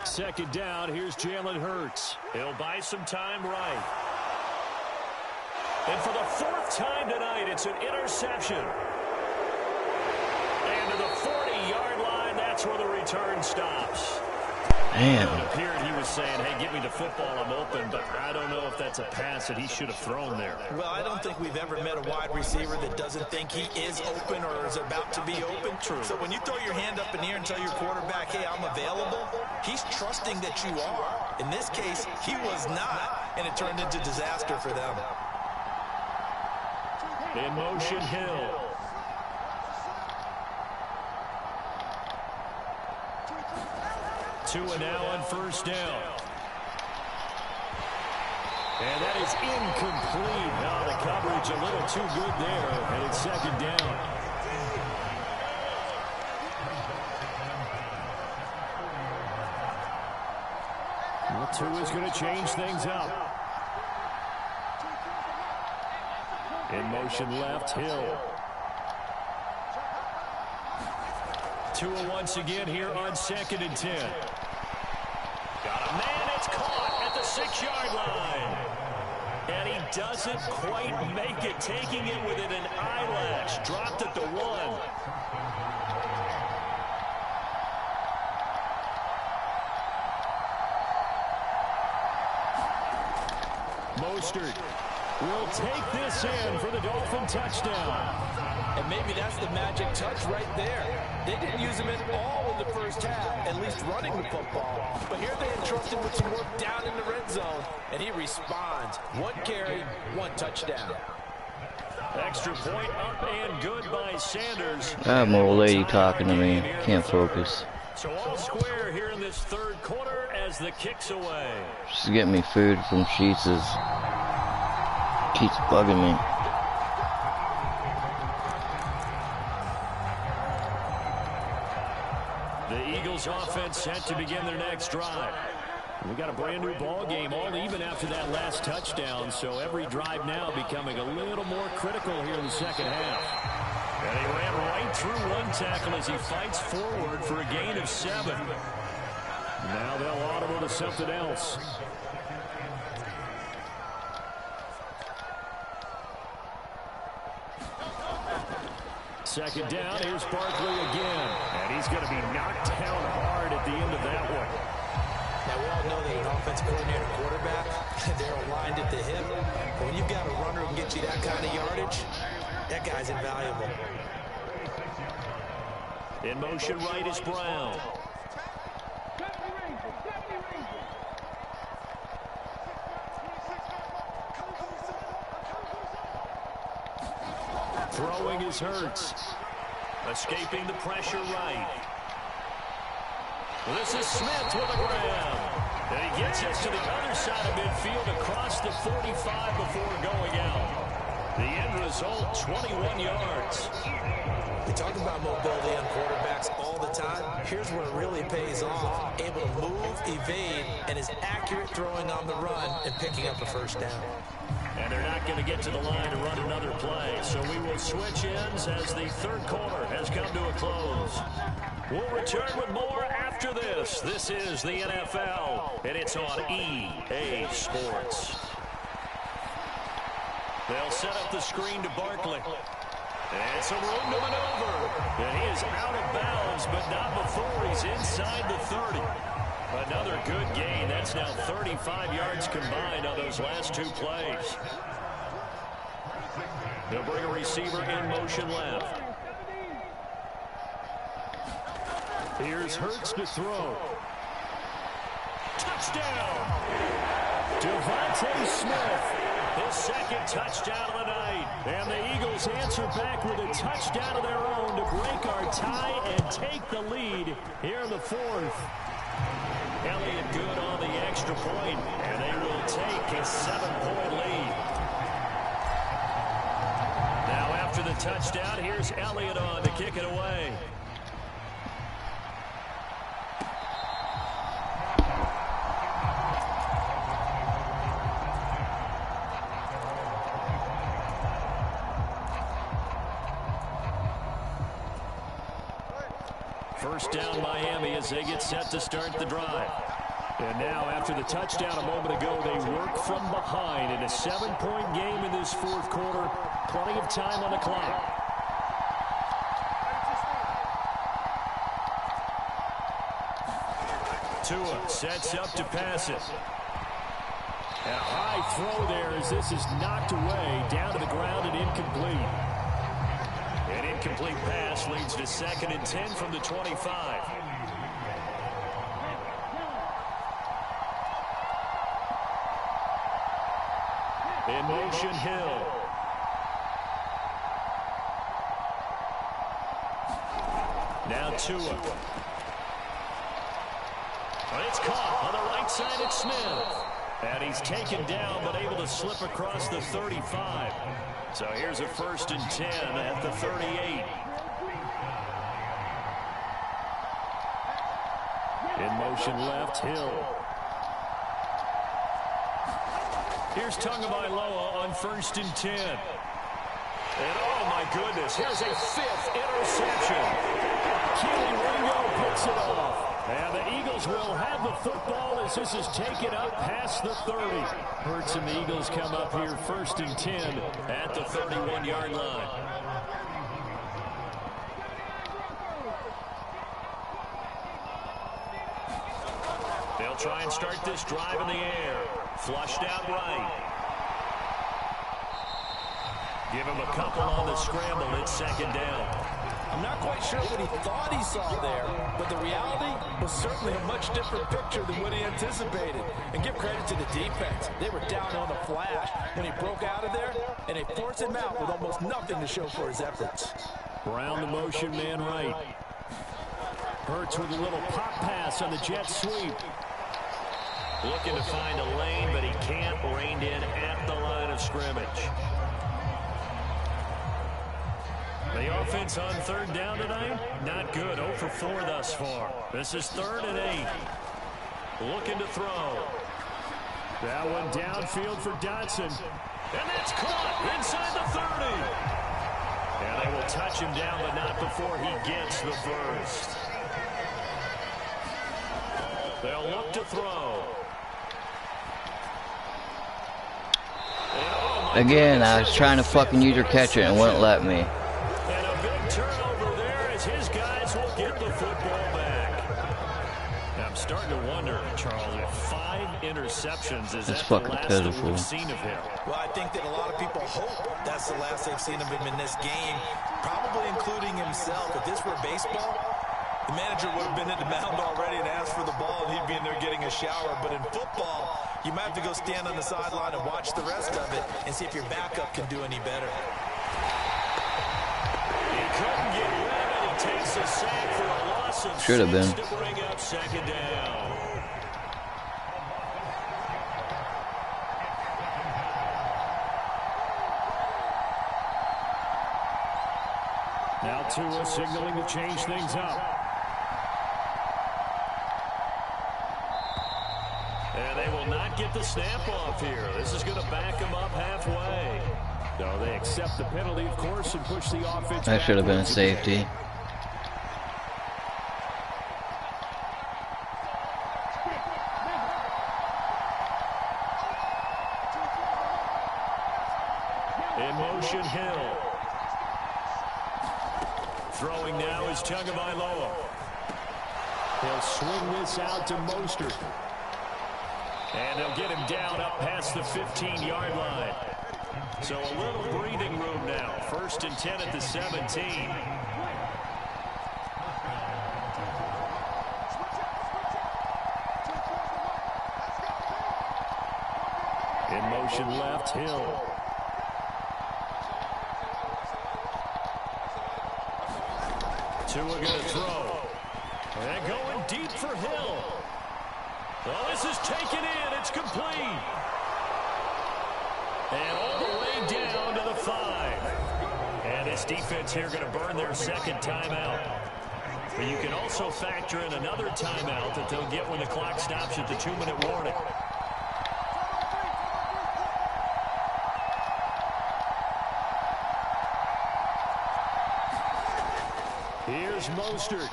Speaker 2: Second down, here's Jalen Hurts. He'll buy some time right. And for the 4th time tonight, it's an interception. And to the 40-yard line, that's where the return stops.
Speaker 1: Man.
Speaker 2: It appeared he was saying, hey, give me the football, I'm open, but I don't know if that's a pass that he should have thrown there.
Speaker 4: Well, I don't think we've ever met a wide receiver that doesn't think he is open or is about to be open.
Speaker 2: True.
Speaker 4: So when you throw your hand up in the air and tell your quarterback, hey, I'm available, he's trusting that you are. In this case, he was not, and it turned into disaster for them.
Speaker 2: In motion, Hill. Tua now on 1st down. And that is incomplete. Now the coverage a little too good there, and it's 2nd down. Well, Tua's going to change things up. In motion left, Hill. Tua once again here on 2nd and 10. Got a man, it's caught at the 6-yard line. And he doesn't quite make it, taking it within an eyelash. Dropped at the 1. Mostert will take this in for the Dolphin touchdown.
Speaker 4: And maybe that's the magic touch right there. They didn't use him at all in the first half, at least running the football. But here they entrust him with some work down in the red zone, and he responds. 1 carry, 1 touchdown.
Speaker 2: Extra point up and good by Sanders.
Speaker 1: I have my old lady talking to me. Can't focus.
Speaker 2: So all square here in this third quarter as the kick's away.
Speaker 1: She's getting me food from Sheets'. Keeps bugging me.
Speaker 2: The Eagles offense set to begin their next drive. We got a brand new ball game, all even after that last touchdown, so every drive now becoming a little more critical here in the second half. And he ran right through one tackle as he fights forward for a gain of 7. Now they'll audible to something else. Second down, here's Barkley again. And he's going to be knocked down hard at the end of that one.
Speaker 4: Now, we all know that an offense coordinator and quarterback, they're aligned at the hip. But when you've got a runner who can get you that kind of yardage, that guy's invaluable.
Speaker 2: In motion right is Brown. Throwing is Hurts. Escaping the pressure right. This is Smith with a grab. And he gets us to the other side of midfield across the 45 before going out. The end result, 21 yards.
Speaker 4: We talk about mobility on quarterbacks all the time. Here's where it really pays off. Able to move, evade, and is accurate throwing on the run and picking up a first down.
Speaker 2: And they're not going to get to the line to run another play. So we will switch ends as the third quarter has come to a close. We'll return with more after this. This is the NFL, and it's on EA Sports. They'll set up the screen to Barkley. And some room to maneuver. And he is out of bounds, but not before he's inside the 30. Another good gain. That's now 35 yards combined on those last 2 plays. They'll bring a receiver in motion left. Here's Hurts to throw. Touchdown! Devontae Smith. His second touchdown of the night. And the Eagles answer back with a touchdown of their own to break our tie and take the lead here in the 4th. Elliott good on the extra point, and they will take a 7-point lead. Now after the touchdown, here's Elliott on to kick it away. First down Miami as they get set to start the drive. And now after the touchdown a moment ago, they work from behind in a 7-point game in this 4th quarter. Plenty of time on the clock. Tua sets up to pass it. And a high throw there as this is knocked away down to the ground and incomplete. An incomplete pass leads to 2nd and 10 from the 25. In motion, Hill. Now Tua. But it's caught on the right side at Smith. And he's taken down but able to slip across the 35. So here's a 1st and 10 at the 38. In motion left, Hill. Here's Tagovailoa on 1st and 10. And oh my goodness, here's a 5th interception. Keely Ringo picks it off. And the Eagles will have the football as this is taken up past the 30. Hurts and the Eagles come up here 1st and 10 at the 31-yard line. They'll try and start this drive in the air. Flushed out right. Give him a couple on the scramble. It's second down.
Speaker 4: I'm not quite sure what he thought he saw there, but the reality was certainly a much different picture than what he anticipated. And give credit to the defense. They were down on the flash when he broke out of there, and they forced him out with almost nothing to show for his efforts.
Speaker 2: Brown the motion man right. Hurts with a little pop pass on the jet sweep. Looking to find a lane, but he can't. Reined in at the line of scrimmage. The offense on third down tonight, not good. 0 for 4 thus far. This is 3rd and 8. Looking to throw. That one downfield for Dotson. And that's caught inside the 30. And they will touch him down, but not before he gets the first. They'll look to throw.
Speaker 1: Again, I was trying to fucking use or catch it and wouldn't let me.
Speaker 2: Turnover there as his guys will get the football back. Now I'm starting to wonder, Charles, if 5 interceptions is that the last that we've seen of him.
Speaker 4: Well, I think that a lot of people hope that's the last they've seen of him in this game, probably including himself. If this were baseball, the manager would have been at the mound already and asked for the ball, and he'd be in there getting a shower. But in football, you might have to go stand on the sideline and watch the rest of it and see if your backup can do any better.
Speaker 2: Couldn't get rid of it. He takes a sack for a loss of 6
Speaker 1: Should have been.
Speaker 2: to bring up second down. Now Tua signaling to change things up. And they will not get the snap off here. This is going to back them up halfway. No, they accept the penalty, of course, and push the offense.
Speaker 1: That should have been a safety.
Speaker 2: In motion, Hill. Throwing now is Tagovailoa. He'll swing this out to Mostert. And they'll get him down up past the 15-yard line. So a little breathing room now. 1st and 10 at the 17. In motion left, Hill. Tua going to throw. And going deep for Hill. Well, this is taken in. It's complete. And all the way down to the 5. And this defense here going to burn their second timeout. But you can also factor in another timeout that they'll get when the clock stops at the 2-minute warning. Here's Mostert.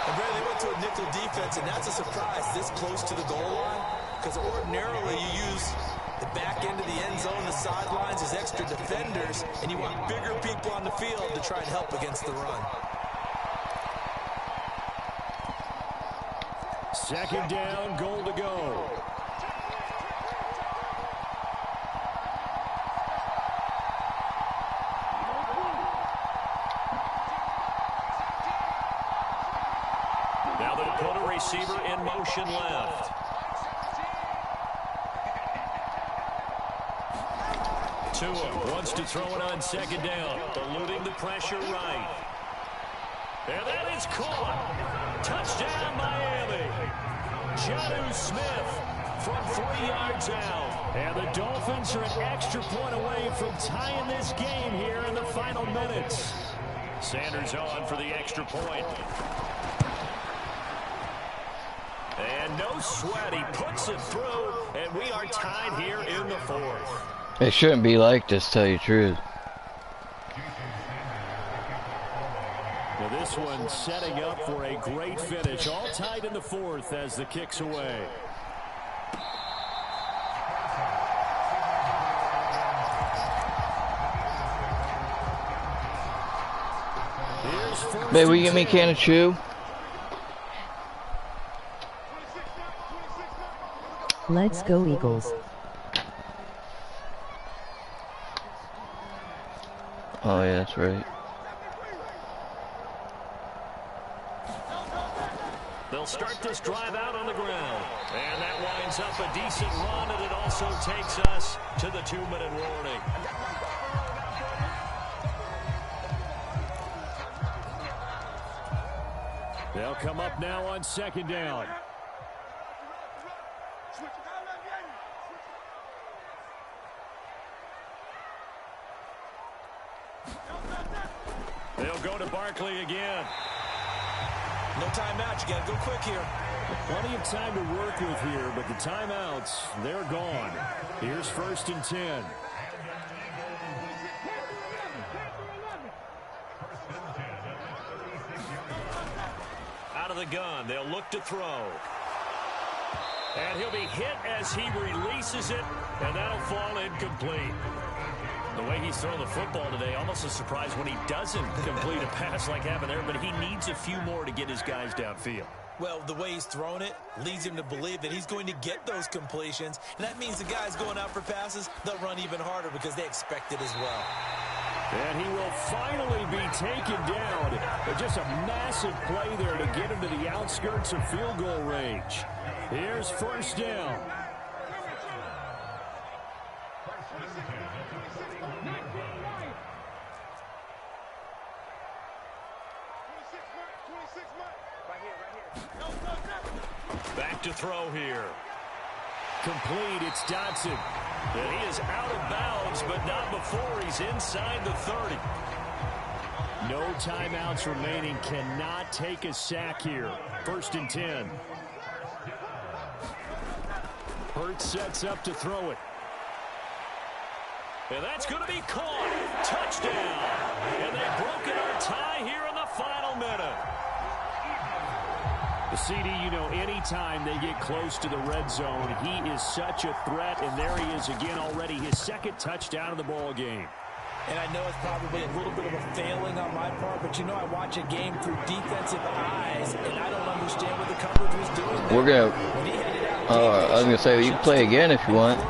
Speaker 4: And Brad, they went to a nickel defense, and that's a surprise this close to the goal line, because ordinarily you use the back end of the end zone, the sidelines as extra defenders, and you want bigger people on the field to try and help against the run.
Speaker 2: Second down, goal to go. Now they'll put a receiver in motion left. Tua wants to throw it on second down, eluding the pressure right. And that is caught. Touchdown, Miami. Jonnu Smith from 3 yards out. And the Dolphins are an extra point away from tying this game here in the final minutes. Sanders on for the extra point. And no sweat. He puts it through, and we are tied here in the 4th.
Speaker 1: It shouldn't be like this, tell you the truth.
Speaker 2: Well, this one setting up for a great finish. All tied in the 4th as the kick's away.
Speaker 1: Babe, will you give me a can of chew?
Speaker 5: Let's go Eagles.
Speaker 1: Oh yeah, that's right.
Speaker 2: They'll start this drive out on the ground. And that winds up a decent run, and it also takes us to the 2-minute warning. They'll come up now on 2nd down. They'll go to Barkley again.
Speaker 4: No timeout. You got to go quick here.
Speaker 2: Plenty of time to work with here, but the timeouts, they're gone. Here's 1st and 10. Out of the gun, they'll look to throw. And he'll be hit as he releases it, and that'll fall incomplete. The way he's throwing the football today, almost a surprise when he doesn't complete a pass like happened there, but he needs a few more to get his guys downfield.
Speaker 4: Well, the way he's thrown it leads him to believe that he's going to get those completions, and that means the guys going out for passes, they'll run even harder because they expect it as well.
Speaker 2: And he will finally be taken down. But just a massive play there to get him to the outskirts of field goal range. Here's 1st down. Back to throw here. Complete, it's Dotson. And he is out of bounds, but not before he's inside the 30. No timeouts remaining. Cannot take a sack here. 1st and 10. Hurts sets up to throw it. And that's going to be caught. Touchdown. And they've broken our tie here in the final minute. The CD, you know, anytime they get close to the red zone, he is such a threat, and there he is again already, his 2nd touchdown of the ball game.
Speaker 4: And I know it's probably a little bit of a failing on my part, but you know I watch a game through defensive eyes, and I don't understand what the coverage was doing there.
Speaker 1: We're gonna. I was gonna say you can play again if you want.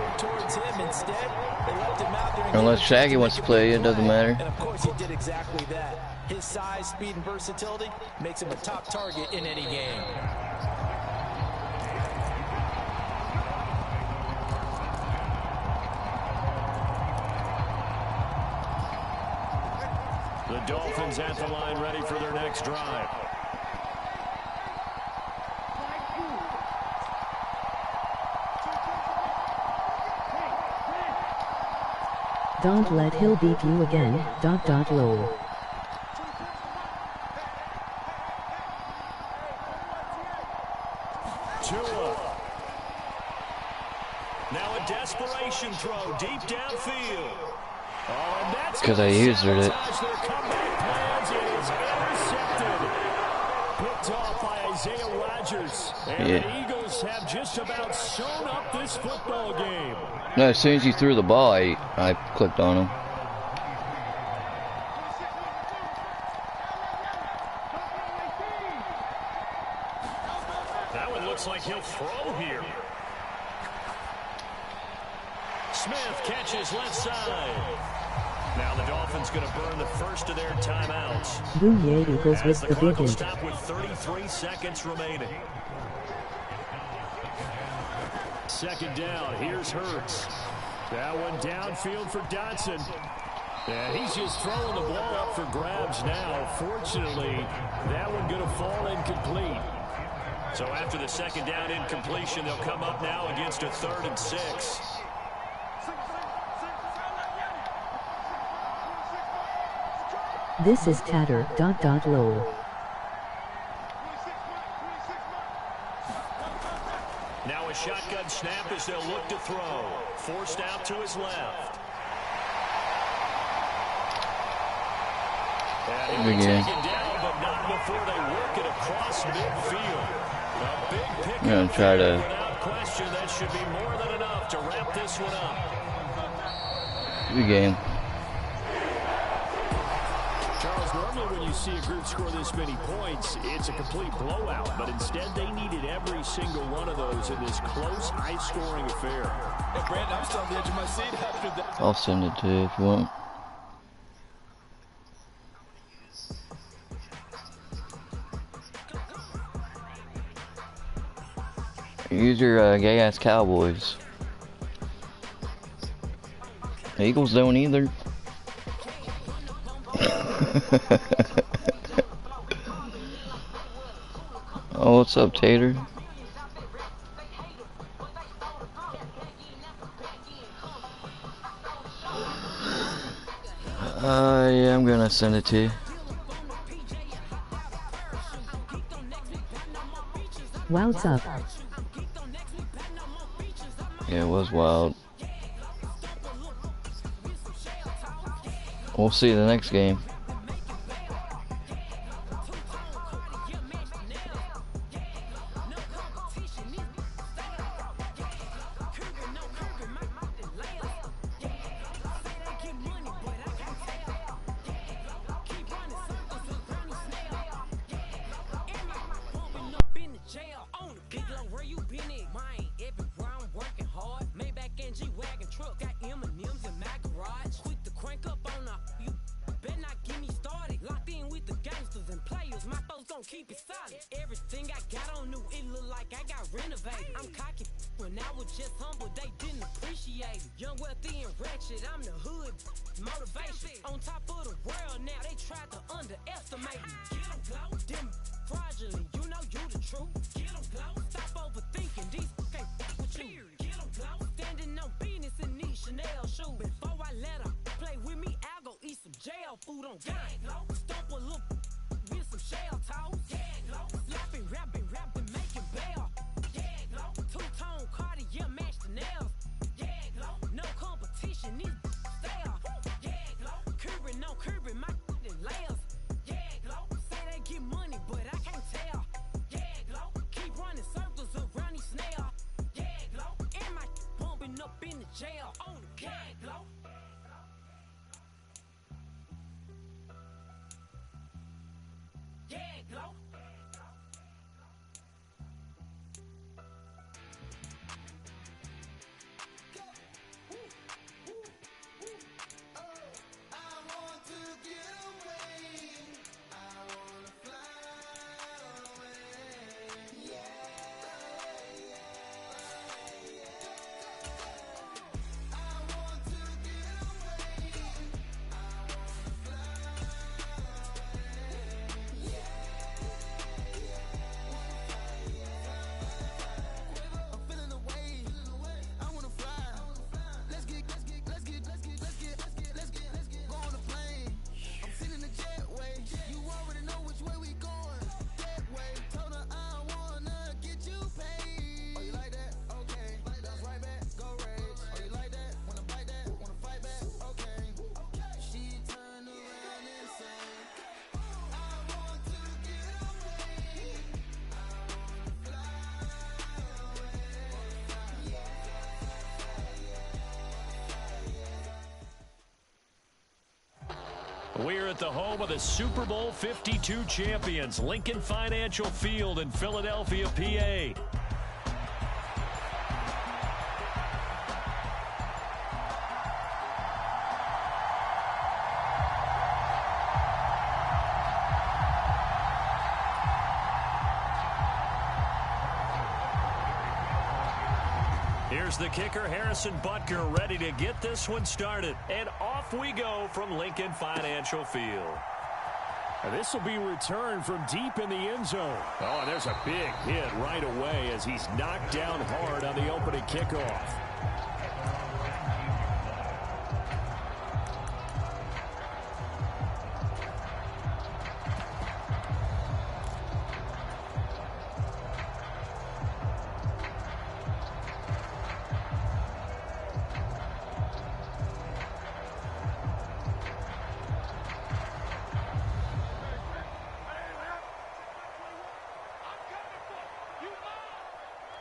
Speaker 1: Unless Shaggy wants to play, it doesn't matter.
Speaker 4: And of course he did exactly that. His size, speed, and versatility makes him a top target in any game.
Speaker 2: The Dolphins at the line ready for their next drive.
Speaker 3: Don't let Hill beat you again. Low.
Speaker 2: Now a desperation throw deep downfield. Oh, and that's
Speaker 1: because I used it.
Speaker 2: Their comeback plans. It is intercepted. Picked off by Isaiah Rodgers. And the Eagles have just about sewn up this football game.
Speaker 1: No, as soon as he threw the ball, I clicked on him.
Speaker 2: That one looks like he'll throw here. Smith catches left side. Now the Dolphins going to burn the first of their timeouts.
Speaker 3: Booyah, Eagles with the big
Speaker 2: stop with 33 seconds remaining. 2nd down. Here's Hurts. That one downfield for Dotson. And he's just throwing the ball up for grabs now. Fortunately, that one going to fall incomplete. So after the 2nd down incompletion, they'll come up now against a 3rd and 6.
Speaker 3: This is Tatter. Low.
Speaker 2: Now a shotgun snap as they'll look to throw. Forced out to his left. And he'll be taken down, but not before they work it across midfield. A big pick.
Speaker 1: I'm going to try to...
Speaker 2: Without question, that should be more than enough to wrap this one up.
Speaker 1: Good game.
Speaker 2: Charles, normally when you see a group score this many points, it's a complete blowout. But instead, they needed every single one of those in this close, high-scoring affair.
Speaker 4: Hey, Brandon, I'm still on the edge of my seat after that.
Speaker 1: I'll send it to you if you want. Use your gay ass Cowboys. The Eagles don't either. Oh, what's up, Tater? Yeah, I'm gonna send it to you.
Speaker 5: What's up?
Speaker 1: Yeah, it was wild. We'll see you the next game.
Speaker 2: We're at the home of the Super Bowl 52 champions, Lincoln Financial Field in Philadelphia, PA. Here's the kicker, Harrison Butker, ready to get this one started. And off we go from Lincoln Financial Field.
Speaker 3: And this will be returned from deep in the end zone. Oh, and there's a big hit right away as he's knocked down hard on the opening kickoff.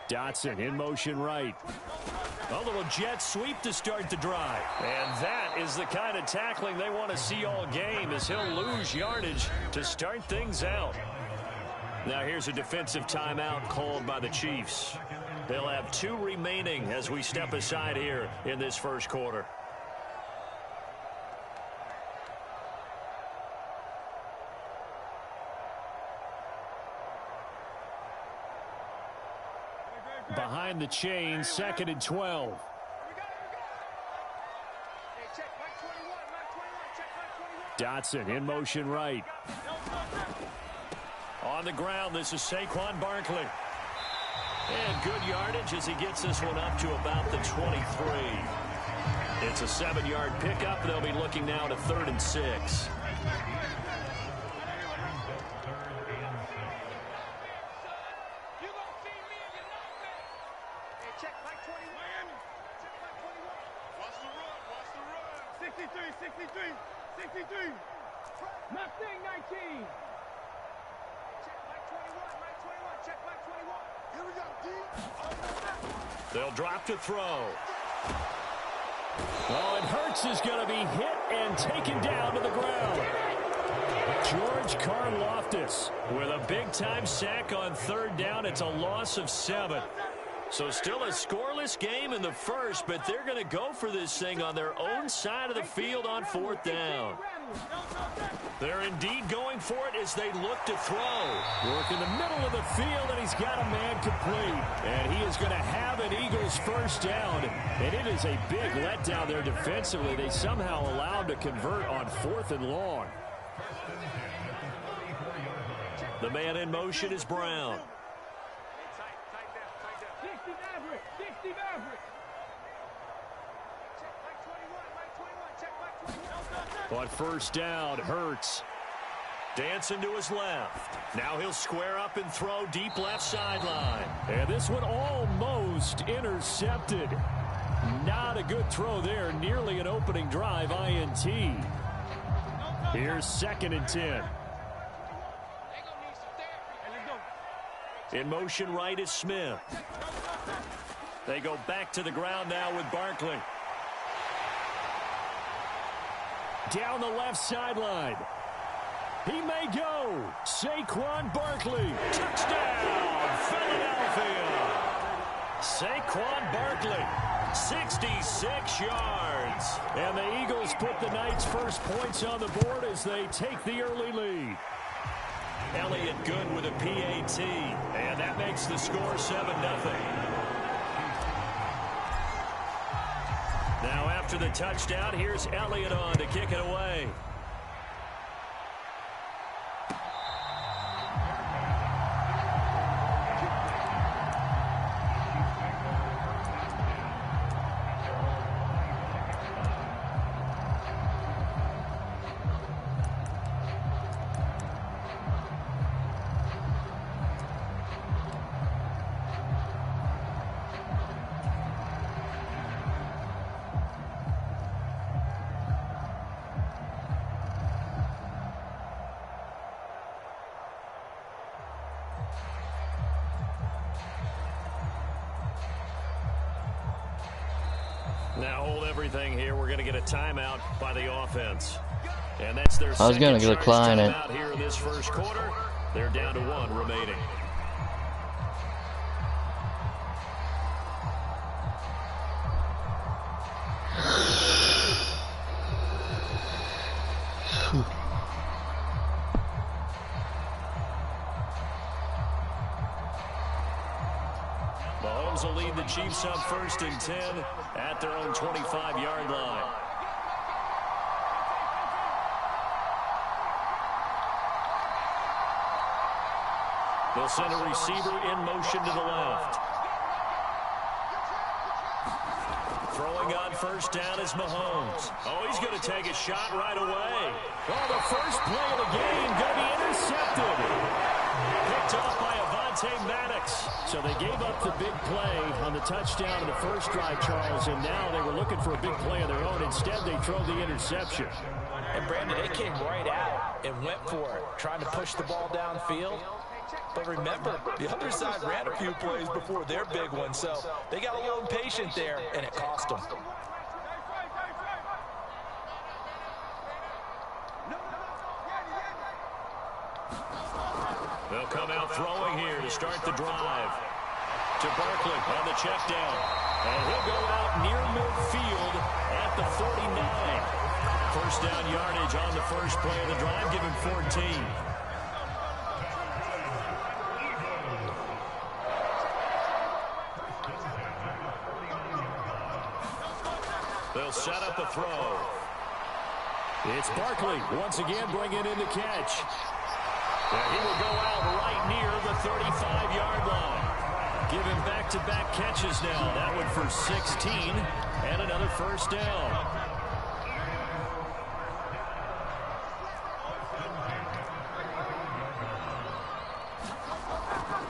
Speaker 3: Dotson in motion right.
Speaker 2: A little jet sweep to start the drive. And that is the kind of tackling they want to see all game, as he'll lose yardage to start things out. Now here's a defensive timeout called by the Chiefs. They'll have 2 remaining as we step aside here in this first quarter. Behind behind the chain, 2nd and 12. Dotson in motion right. On the ground, this is Saquon Barkley. And good yardage as he gets this one up to about the 23. It's a 7-yard pickup. They'll be looking now to 3rd and 6. They'll drop to throw. Oh, and Hurts is going to be hit and taken down to the ground. George Karlaftis with a big-time sack on 3rd down. It's a loss of 7. So still a scoreless game in the first, but they're going to go for this thing on their own side of the field on 4th down. They're indeed going for it as they look to throw. Work in the middle of the field, and he's got a man complete. And he is going to have an Eagles first down. And it is a big letdown there defensively. They somehow allowed to convert on 4th and long. The man in motion is Brown. On 1st down, Hurts dancing to his left. Now he'll square up and throw deep left sideline. And this one almost intercepted. Not a good throw there. Nearly an opening drive INT. Here's 2nd and 10. In motion right is Smith. They go back to the ground now with Barkley. Down the left sideline. He may go. Saquon Barkley. Touchdown, Philadelphia. Saquon Barkley, 66 yards. And the Eagles put the Knights' first points on the board as they take the early lead. Elliott good with a PAT. And that makes the score 7-0. Now after the touchdown, here's Elliott on to kick it away. Now hold everything here. We're going to get a timeout by the offense. And that's their
Speaker 1: I was going to decline it.
Speaker 2: Here in this first quarter. They're down to 1 remaining. Mahomes will lead the Chiefs up 1st and 10 at their own 25-yard line. They'll send a receiver in motion to the left. Throwing on 1st down is Mahomes. Oh, he's going to take a shot right away. Oh, the first play of the game going to be intercepted. Picked off by Avonte Maddox. So they gave up the big play on the touchdown in the first drive, Charles, and now they were looking for a big play of their own. Instead, they throw the interception.
Speaker 4: And, Brandon, they came right out and went for it, trying to push the ball downfield. But remember, the other side ran a few plays before their big one, so they got a little impatient there, and it cost them.
Speaker 2: They'll come out throwing here to start the drive. To Barkley on the check down. And he'll go out near midfield at the 49. First down yardage on the first play of the drive. Give him 14. They'll set up a throw. It's Barkley once again bringing in the catch. And he will go out right near the 35-yard line. Give him back-to-back catches now. That one for 16 and another first down.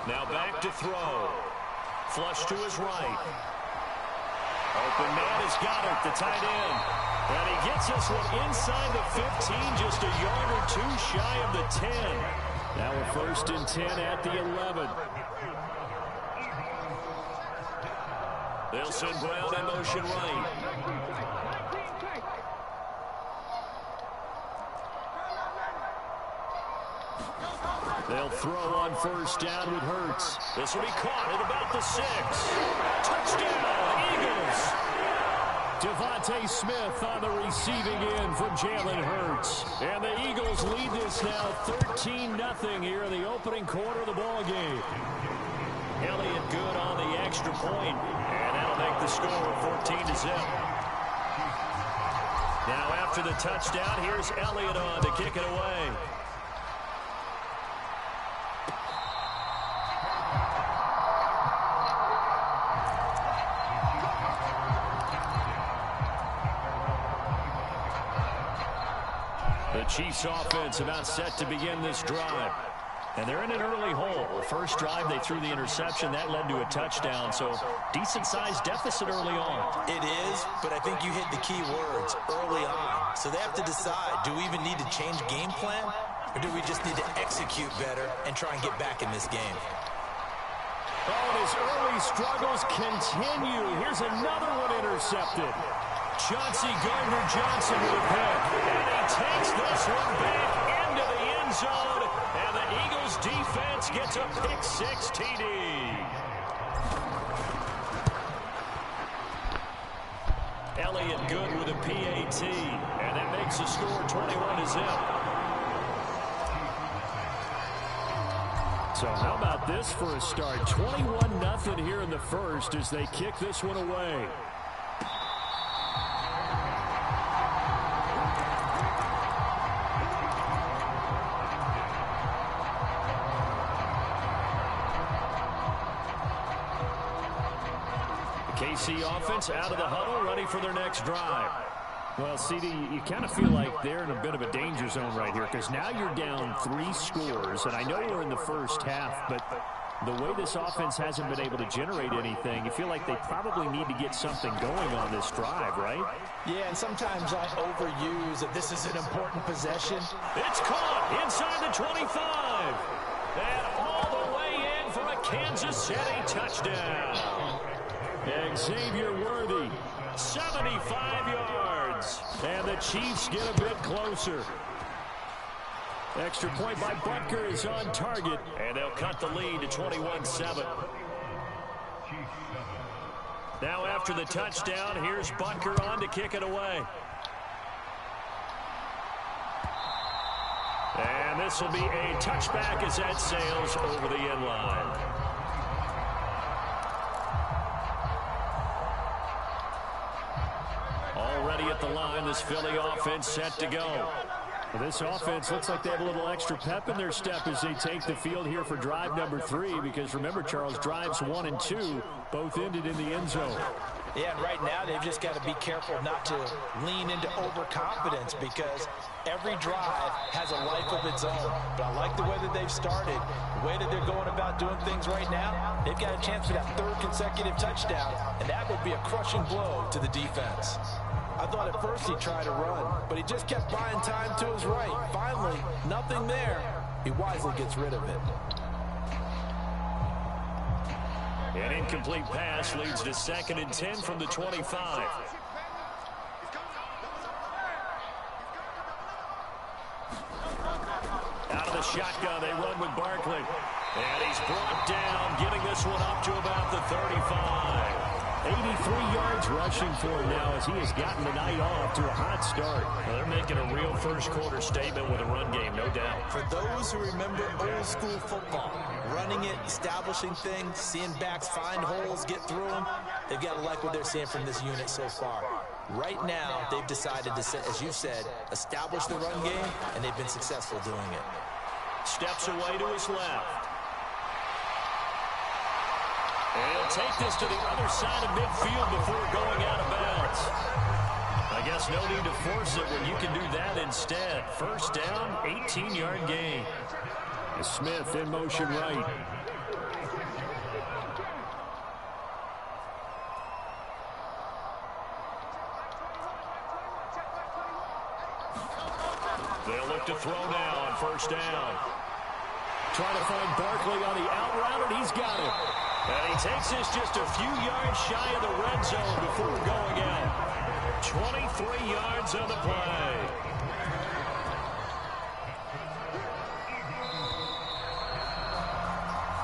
Speaker 2: Now back to throw. Flush to his right. Open man is Goddard, the tight end. And he gets this one inside the 15, just a yard or two shy of the 10. Now we're first and 10 at the 11. They'll send Brown in motion right. They'll throw on first down with Hurts. This will be caught at about the 6. Touchdown, Eagles. Devontae Smith on the receiving end from Jalen Hurts. And the Eagles lead this now 13-0 here in the opening quarter of the ball game. Elliott good on the extra point, and that'll make the score 14-0. Now after the touchdown, here's Elliott on to kick it away. The Chiefs offense about set to begin this drive. And they're in an early hole. The first drive, they threw the interception. That led to a touchdown. So decent-sized deficit early on.
Speaker 4: It is, but I think you hit the key words, early on. So they have to decide, do we even need to change game plan? Or do we just need to execute better and try and get back in this game?
Speaker 2: Oh, and his early struggles continue. Here's another one intercepted. Chauncey Gardner-Johnson with a pick. And he takes this one back into the end zone. And the Eagles defense gets a pick-6 TD. Elliott good with a PAT. And that makes the score 21-0. So how about this for a start? 21-0 here in the first as they kick this one away. KC offense out of the huddle, ready for their next drive. Well, CD, you kind of feel like they're in a bit of a danger zone right here because now you're down 3 scores, and I know we're in the first half, but the way this offense hasn't been able to generate anything, you feel like they probably need to get something going on this drive, right?
Speaker 4: Yeah, and sometimes I overuse that this is an important possession.
Speaker 2: It's caught inside the 25, and all the way in for a Kansas City touchdown. Xavier Worthy, 75 yards. And the Chiefs get a bit closer. Extra point by Butker is on target. And they'll cut the lead to 21-7. Now after the touchdown, here's Butker on to kick it away. And this will be a touchback as that sails over the end line. Already at the line, this Philly offense set to go. Well, this offense looks like they have a little extra pep in their step as they take the field here for drive number 3. Because remember, Charles, drives 1 and 2 both ended in the end zone.
Speaker 4: Yeah, and right now they've just got to be careful not to lean into overconfidence because every drive has a life of its own. But I like the way that they've started, the way that they're going about doing things right now. They've got a chance for that 3rd consecutive touchdown, and that would be a crushing blow to the defense. I thought at first he tried to run, but he just kept buying time to his right. Finally, nothing there. He wisely gets rid of it.
Speaker 2: An incomplete pass leads to 2nd and 10 from the 25. Out of the shotgun, they run with Barkley. And he's brought down, getting this one up to about the 35. 83 yards rushing for him now as he has gotten the night off to a hot start. Well, they're making a real first-quarter statement with a run game, no doubt.
Speaker 4: For those who remember old-school football, running it, establishing things, seeing backs find holes, get through them, they've got to like what they're seeing from this unit so far. Right now, they've decided to, as you said, establish the run game, and they've been successful doing it.
Speaker 2: Steps away to his left. And he'll take this to the other side of midfield before going out of bounds. I guess no need to force it when you can do that instead. First down, 18-yard gain.
Speaker 3: Smith in motion right.
Speaker 2: They'll look to throw now on first down.
Speaker 3: Trying to find Barkley on the out route, and he's got it.
Speaker 2: And he takes this just a few yards shy of the red zone before going out. 23 yards on the play.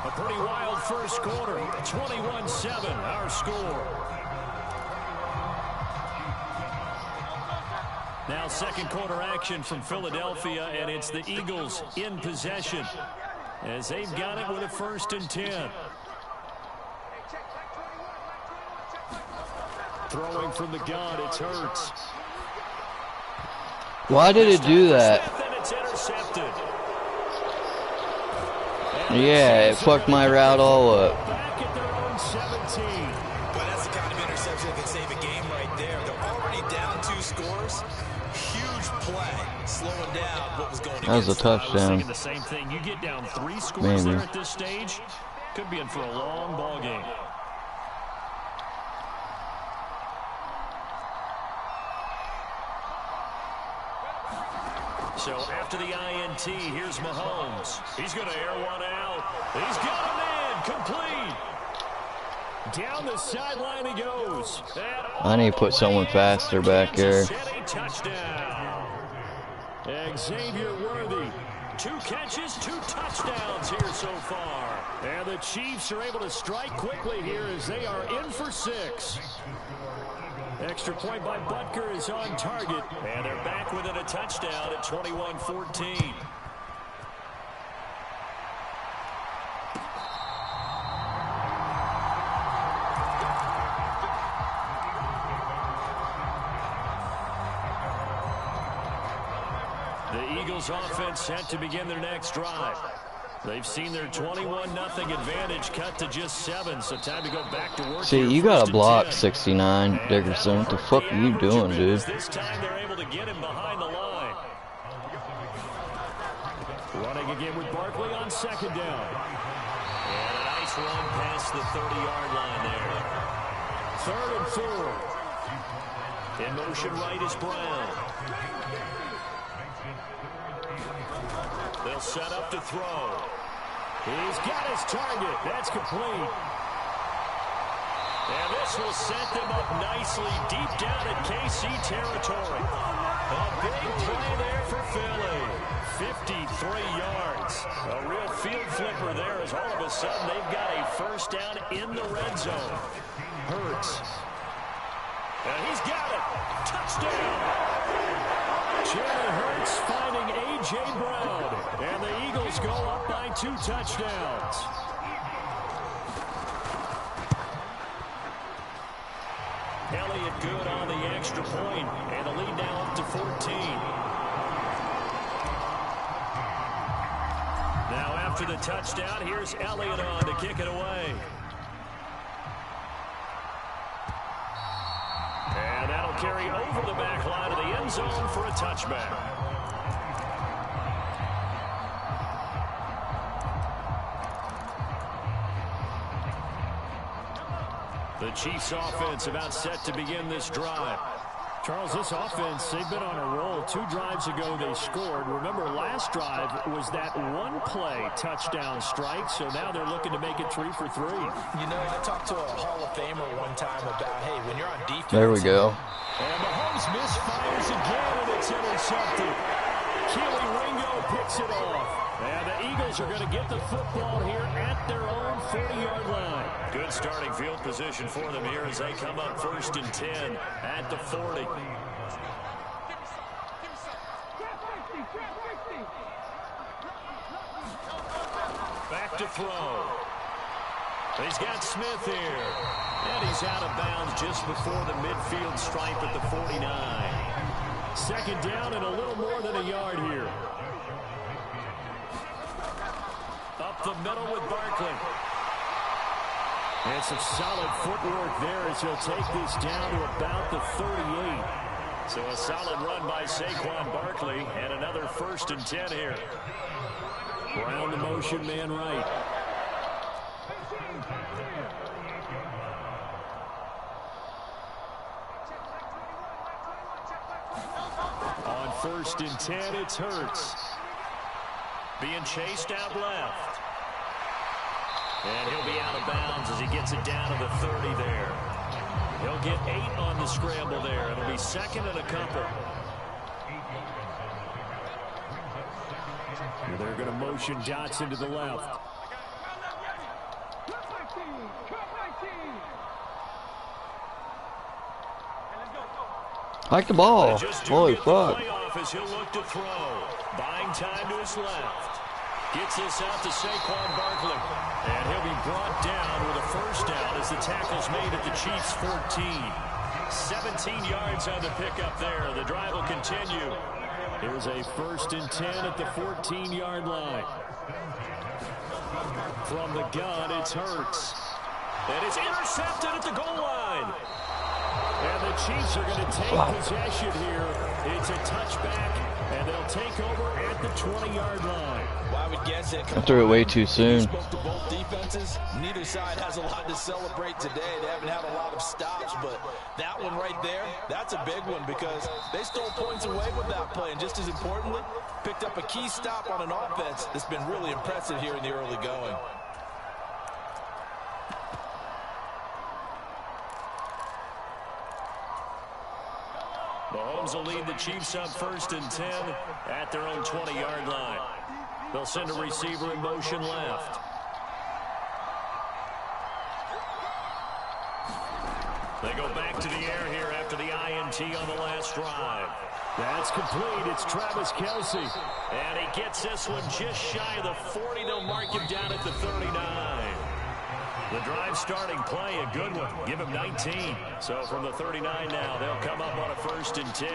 Speaker 3: A pretty wild first quarter. 21-7, our score. Now second quarter action from Philadelphia, and it's the Eagles in possession as they've got it with a 1st and 10. Throwing from the gun, it's Hurts.
Speaker 1: Why did it do that? Yeah, it fucked my route all up.
Speaker 3: Back at their own 17.
Speaker 4: But that's the kind of interception that can save a game right there. They're already down 2 scores. Huge play, slowing down what was going on.
Speaker 1: That was a touchdown.
Speaker 2: The same thing. You get down 3 scores there at this stage, could be in for a long ball game. So after the INT, here's Mahomes. He's going to air one out. He's got him in, complete.
Speaker 3: Down the sideline he goes.
Speaker 1: I need to put someone faster back there.
Speaker 2: Touchdown.
Speaker 3: Xavier Worthy.
Speaker 2: 2 catches, 2 touchdowns here so far.
Speaker 3: And the Chiefs are able to strike quickly here as they are in for 6. Extra point by Butker is on target.
Speaker 2: And they're back within a touchdown at 21-14. The Eagles offense set to begin their next drive. They've seen their 21-0 advantage cut to just 7, so time to go back to work.
Speaker 1: See, you gotta block 69, Dickerson. What the fuck are you doing, dude?
Speaker 2: This time they're able to get him behind the line.
Speaker 3: Running again with Barkley on 2nd down.
Speaker 2: And a nice run past the 30-yard line there.
Speaker 3: 3rd and 4.
Speaker 2: In motion right is Brown. They'll set up to throw.
Speaker 3: He's got his target. That's complete.
Speaker 2: And this will set them up nicely deep down in KC territory. A big play there for Philly. 53 yards. A real field flipper there as all of a sudden they've got a first down in the red zone.
Speaker 3: Hurts.
Speaker 2: And he's got it. Touchdown.
Speaker 3: Jalen Hurts finding A.J. Brown. And the Eagles go up by 2 touchdowns.
Speaker 2: Elliott good on the extra point, and the lead now up to 14. Now after the touchdown, here's Elliott on to kick it away. And that'll carry over the back line of the end zone for a touchback. The Chiefs offense about set to begin this drive.
Speaker 3: Charles, this offense, they've been on a roll. 2 drives ago, they scored. Remember, last drive was that 1-play touchdown strike, so now they're looking to make it 3 for 3.
Speaker 4: You know, I talked to a Hall of Famer one time about, hey, when you're on defense.
Speaker 1: There we go.
Speaker 3: And Mahomes misfires again, and it's intercepted. Keely Ringo picks it off. And the Eagles are going to get the football here at their own 40-yard line.
Speaker 2: Good starting field position for them here as they come up 1st and 10 at the 40. Back to throw. He's got Smith here. And he's out of bounds just before the midfield stripe at the 49.
Speaker 3: Second down and a little more than a yard here.
Speaker 2: Up the middle with Barkley.
Speaker 3: And some solid footwork there as he'll take this down to about the 38.
Speaker 2: So a solid run by Saquon Barkley and another 1st and 10 here.
Speaker 3: Brown the motion man right.
Speaker 2: On 1st and 10, it's Hurts. Being chased out left. And he'll be out of bounds as he gets it down to the 30 there. He'll get 8 on the scramble there. It'll be 2nd and a couple.
Speaker 3: They're going to motion Dotson to the left.
Speaker 1: Like the ball. Holy fuck.
Speaker 2: As he'll look to throw. Buying time to his left. Gets this out to Saquon Barkley. And he'll be brought down with a 1st down as the tackle's made at the Chiefs' 14. 17 yards on the pickup there. The drive will continue.
Speaker 3: Here's a 1st and 10 at the 14-yard line. From the gun, it's Hurts.
Speaker 2: And it's intercepted at the goal line.
Speaker 3: And the Chiefs are going to take possession here. It's a touchback, and they'll take over at the 20-yard line.
Speaker 4: Well, I would guess that
Speaker 1: I threw it way too soon.
Speaker 4: Spoke to both defenses. Neither side has a lot to celebrate today. They haven't had a lot of stops, but that one right there, that's a big one because they stole points away with that play. And just as importantly, picked up a key stop on an offense that's been really impressive here in the early going.
Speaker 2: Mahomes will lead the Chiefs up 1st and 10 at their own 20-yard line. They'll send a receiver in motion left. They go back to the air here after the INT on the last drive.
Speaker 3: That's complete. It's Travis Kelce.
Speaker 2: And he gets this one just shy of the 40. They'll mark him down at the 39. The drive starting play, a good one. Give him 19. So from the 39 now, they'll come up on a 1st and 10.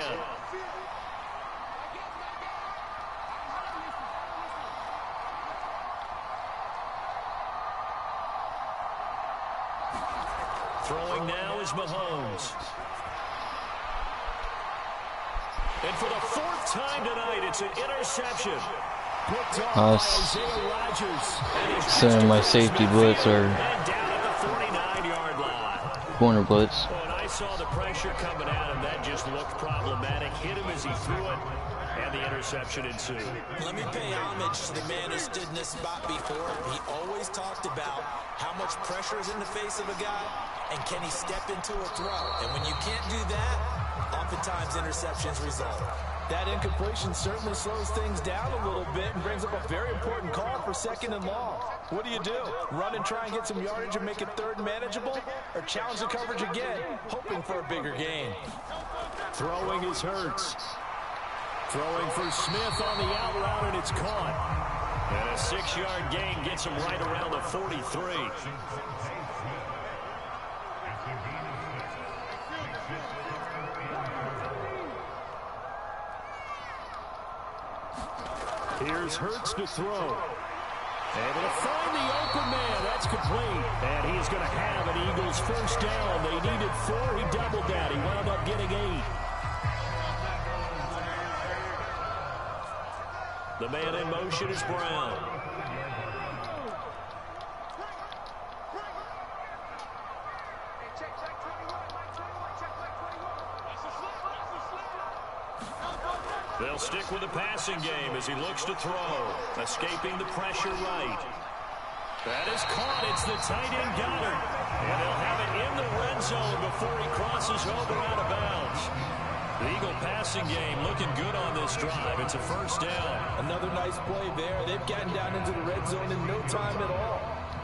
Speaker 2: Throwing now is Mahomes. And for the 4th time tonight, it's an interception.
Speaker 1: I was sending my safety blitz or corner blitz.
Speaker 2: When I saw the pressure coming at him, that just looked problematic. Hit him as he threw it, and the interception ensued.
Speaker 4: Let me pay homage to the man who stood in this spot before. He always talked about how much pressure is in the face of a guy, and can he step into a throw. And when you can't do that, oftentimes interceptions result. That incompletion certainly slows things down a little bit and brings up a very important call for 2nd and long. What do? Run and try and get some yardage and make it 3rd manageable? Or challenge the coverage again, hoping for a bigger gain?
Speaker 3: Throwing is Hurts. Throwing for Smith on the out route, and it's caught.
Speaker 2: And a 6-yard gain gets him right around the 43.
Speaker 3: Here's Hurts to throw. Able to find the open man. That's complete. And he is going to have an Eagles 1st down. They needed 4. He doubled that. He wound up getting 8.
Speaker 2: The man in motion is Brown. They'll stick with the passing game as he looks to throw. Escaping the pressure right. That is caught. It's the tight end Goddard. And they'll have it in the red zone before he crosses over out of bounds. The Eagle passing game looking good on this drive. It's a 1st down.
Speaker 4: Another nice play there. They've gotten down into the red zone in no time at all.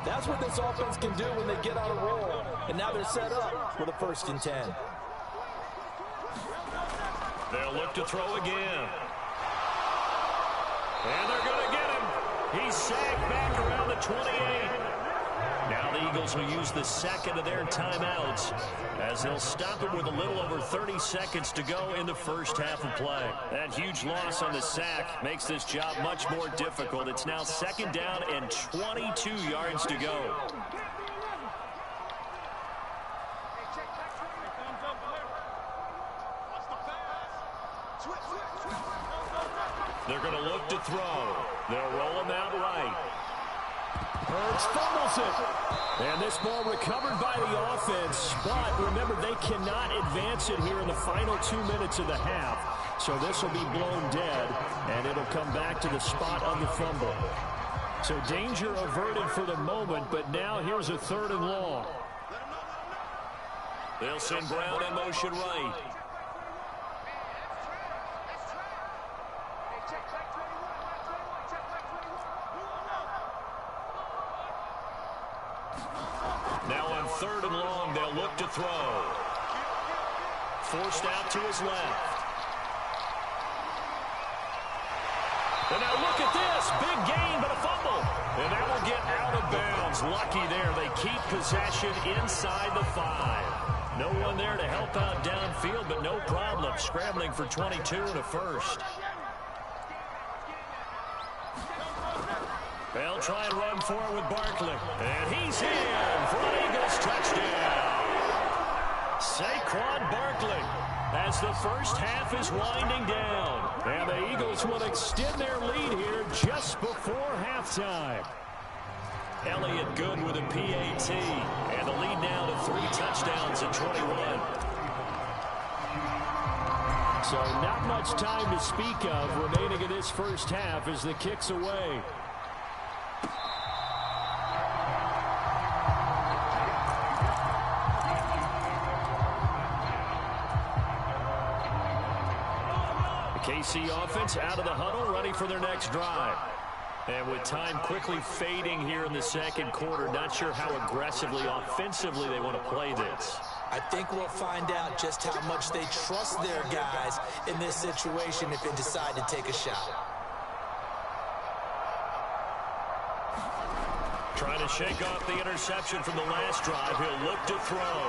Speaker 4: That's what this offense can do when they get on a roll. And now they're set up with a 1st and 10.
Speaker 2: They'll look to throw again. And they're going to get him. He's sagged back around the 28. Now the Eagles will use the second of their timeouts as they'll stop it with a little over 30 seconds to go in the first half of play. That huge loss on the sack makes this job much more difficult. It's now second down and 22 yards to go. They're going to look to throw. They'll roll him out right.
Speaker 3: Hurts fumbles it. And this ball recovered by the offense. But remember, they cannot advance it here in the final 2 minutes of the half. So this will be blown dead, and it'll come back to the spot on the fumble. So danger averted for the moment, but now here's a 3rd and long.
Speaker 2: They'll send Brown in motion right. Now on 3rd and long, they'll look to throw. Forced out to his left. And now look at this. Big gain, but a fumble. And that will get out of bounds. Lucky there. They keep possession inside the 5. No one there to help out downfield, but no problem. Scrambling for 22 and a first. They'll try and run for it with Barkley. And he's in for an Eagles touchdown. Saquon Barkley as the first half is winding down. And the Eagles will extend their lead here just before halftime. Elliott good with a PAT. And the lead now to 3 touchdowns at 21.
Speaker 3: So not much time to speak of remaining in this first half as the kick's away. KC offense out of the huddle, ready for their next drive. And with time quickly fading here in the second quarter, not sure how aggressively, offensively they want to play this.
Speaker 4: I think we'll find out just how much they trust their guys in this situation if they decide to take a shot.
Speaker 2: Trying to shake off the interception from the last drive. He'll look to throw.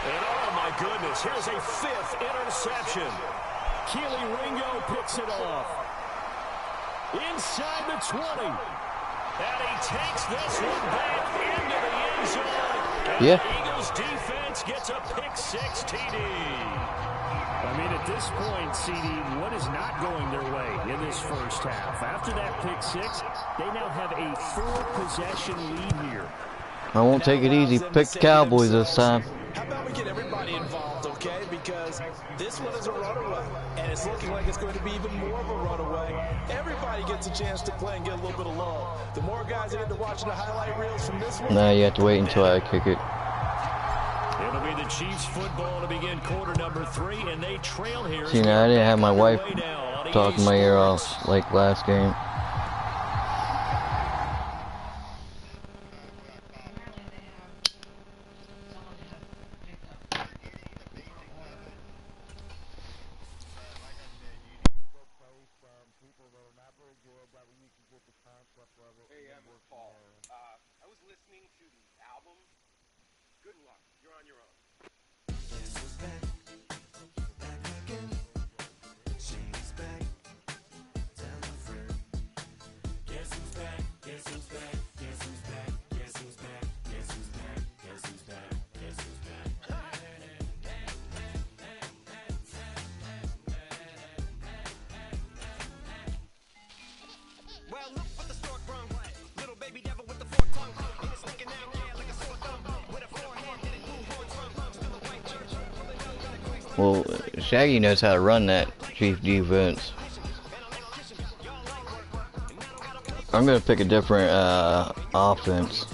Speaker 2: And oh my goodness, here's a 5th interception. Keely Ringo picks it off. Inside the 20. And he takes this one back into the end zone. And the Eagles defense gets a pick-6 TD.
Speaker 3: I mean, at this point, CD, what is not going their way in this first half? After that pick-6, they now have a 4-possession lead here.
Speaker 1: I won't take it easy. Pick Cowboys this time.
Speaker 4: How about we get everybody involved, okay? Because this one is a runaway, and it's looking like it's going to be even more of a runaway. Everybody gets a chance to play and get a little bit of love. The more guys that get to watching the highlight reels from this one.
Speaker 1: Nah, you have to wait until I kick it.
Speaker 2: It'll be the Chiefs football to begin quarter number 3, and they trail here.
Speaker 1: See, now I didn't have my wife talking my ear off like last game.
Speaker 6: I was listening to the album. Good luck. You're on your own. Guess who's back? Back again. She's back. Tell a friend. Guess who's back? Guess who's back? Guess who's back? Guess who's back? Guess who's back? Guess who's back? Guess who's back? Well, look what the stork brung. Little baby devil with the fork tongue. And it's sticking out, yeah, like a sore thumb. With a forehead that it blew horns from. Still a white church.
Speaker 1: Well, Shaggy knows how to run that Chief defense. I'm gonna pick a different offense.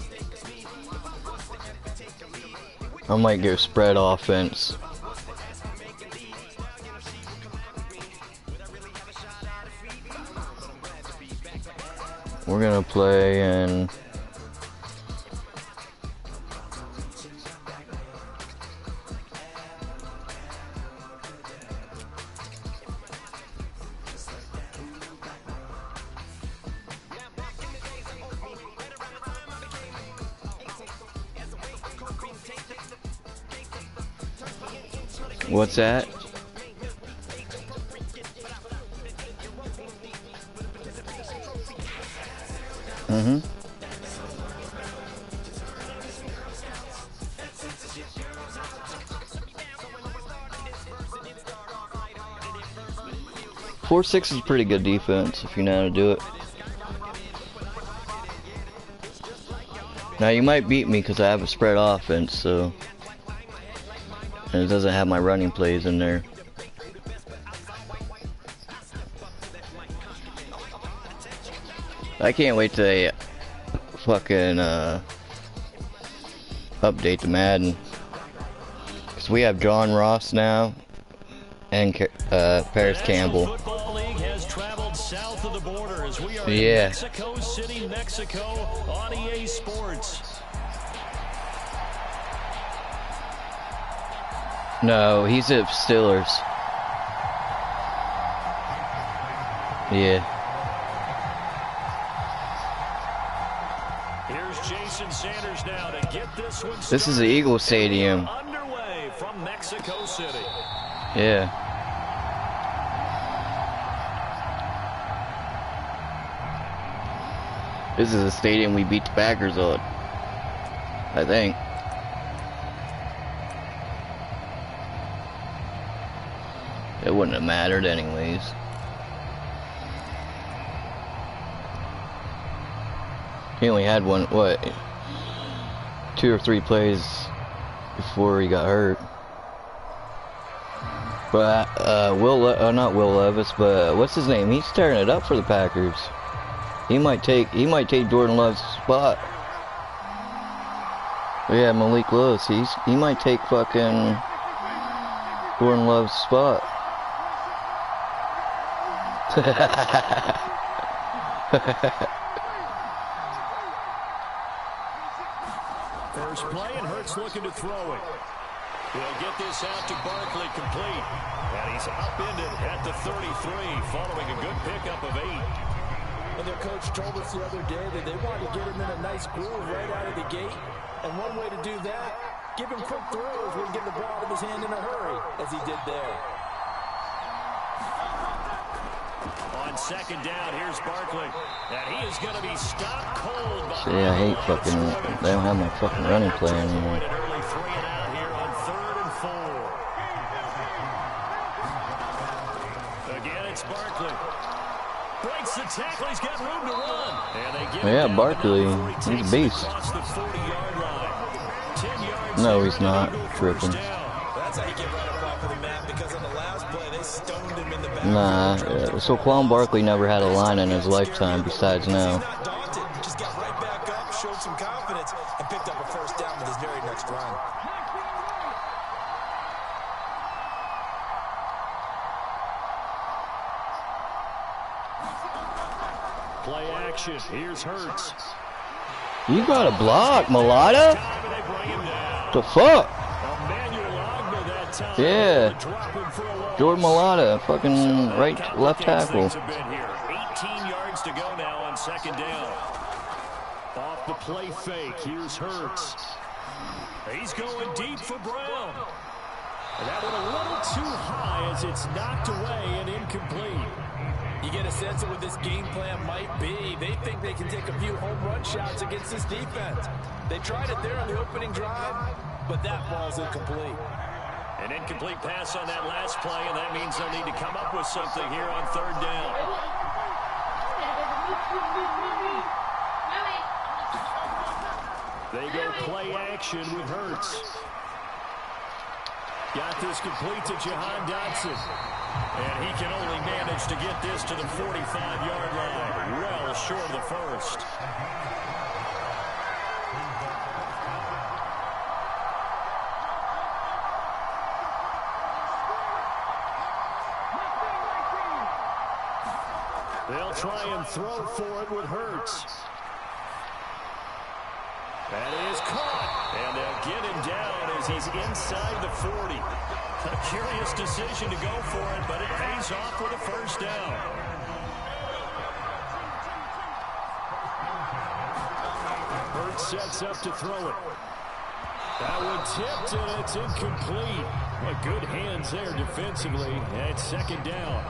Speaker 1: I might go spread offense. We're gonna play in What's that? Mm-hmm. Four six is pretty good defense if you know how to do it. Now you might beat me because I have a spread offense, so and it doesn't have my running plays in there. I can't wait till they fucking update the Madden, because we have John Ross now and Paris Campbell.
Speaker 2: Football League has traveled south of the border as we are
Speaker 1: Yeah.
Speaker 2: in Mexico City, Mexico on EA Sports.
Speaker 1: No, he's at Steelers. Yeah.
Speaker 2: Here's Jason Sanders now to get this one started.
Speaker 1: This is the Eagle Stadium.
Speaker 2: Underway from Mexico City.
Speaker 1: Yeah. This is a stadium we beat the Packers on, I think. It wouldn't have mattered anyways. He only had one, what, 2 or 3 plays before he got hurt. But not Will Levis, but what's his name? He's tearing it up for the Packers. He might take Jordan Love's spot. Yeah, Malik Lewis. He might take fucking Jordan Love's spot.
Speaker 2: First play, and Hurts looking to throw it. He'll get this out to Barkley, complete. And he's upended at the 33, following a good pickup of 8.
Speaker 4: And their coach told us the other day that they wanted to get him in a nice groove right out of the gate. And one way to do that, give him quick throws where he can get the ball out of his hand in a hurry, as he did there.
Speaker 2: On second down, here's Barkley. And he is going to be stopped cold.
Speaker 1: See, I hate fucking, they don't have my fucking running play anymore.
Speaker 2: An early 3 and out here on 3rd and 4. Again, it's Barkley. Breaks the tackle, he's got room to run. And they give
Speaker 1: Yeah,
Speaker 2: him down
Speaker 1: Barkley,
Speaker 2: the 9 before he
Speaker 1: he's a
Speaker 2: takes it
Speaker 1: beast.
Speaker 2: across the 40-yard line. 10 yards
Speaker 1: No,
Speaker 2: here,
Speaker 1: he's not.
Speaker 2: Eagle
Speaker 1: Tripping.
Speaker 2: first down.
Speaker 4: That's how you get right up off of the map, because on the last play, they stoned him in the back.
Speaker 1: Nah, so Quan Barkley never had a line in his lifetime besides now.
Speaker 4: He's not daunted, just got right back up, showed some confidence, and picked up a first down with his very next run.
Speaker 2: Play action. Here's Hurts.
Speaker 1: You got a block, Mulata?
Speaker 2: Time, and they bring him down.
Speaker 1: The fuck?
Speaker 2: Emmanuel Ogba that time.
Speaker 1: Yeah.
Speaker 2: Drop him for a loss.
Speaker 1: Jordan Mulata, fucking right, left tackle.
Speaker 2: Things have been here. 18 yards to go now on second down. Off the play fake. Here's Hurts. He's going deep for Brown. And that one a little too high as it's knocked away and incomplete.
Speaker 4: You get a sense of what this game plan might be. They think they can take a few home run shots against this defense. They tried it there on the opening drive, but that ball's incomplete.
Speaker 2: An incomplete pass on that last play, and that means they'll need to come up with something here on 3rd down. They go play action with Hurts. Got this complete to Jahan Dotson. And he can only manage to get this to the 45-yard line. Well short of the first. They'll try and throw for it with Hurts. That is caught. And they'll get him down as he's inside the 40. A curious decision to go for it, but it pays off with a first down. Hurts sets up to throw it. That one tipped, and it's incomplete.
Speaker 3: Well, good hands there defensively. It's second down.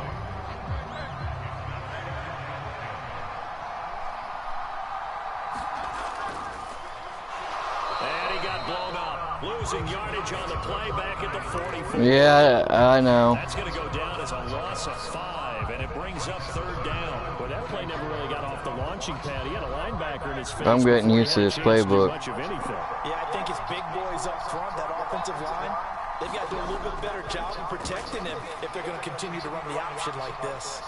Speaker 3: And he got blown up. Losing yardage on the play back at the 44.
Speaker 1: Yeah, I know.
Speaker 3: That's going to go down as a loss of 5, and it brings up third down. Well, that play never really got off the launching pad. He had a linebacker in his face.
Speaker 1: I'm getting used to this playbook.
Speaker 4: Yeah, I think it's big boys up front, that offensive line. They've got to do a little bit better job of protecting him if they're going to continue to run the option like this.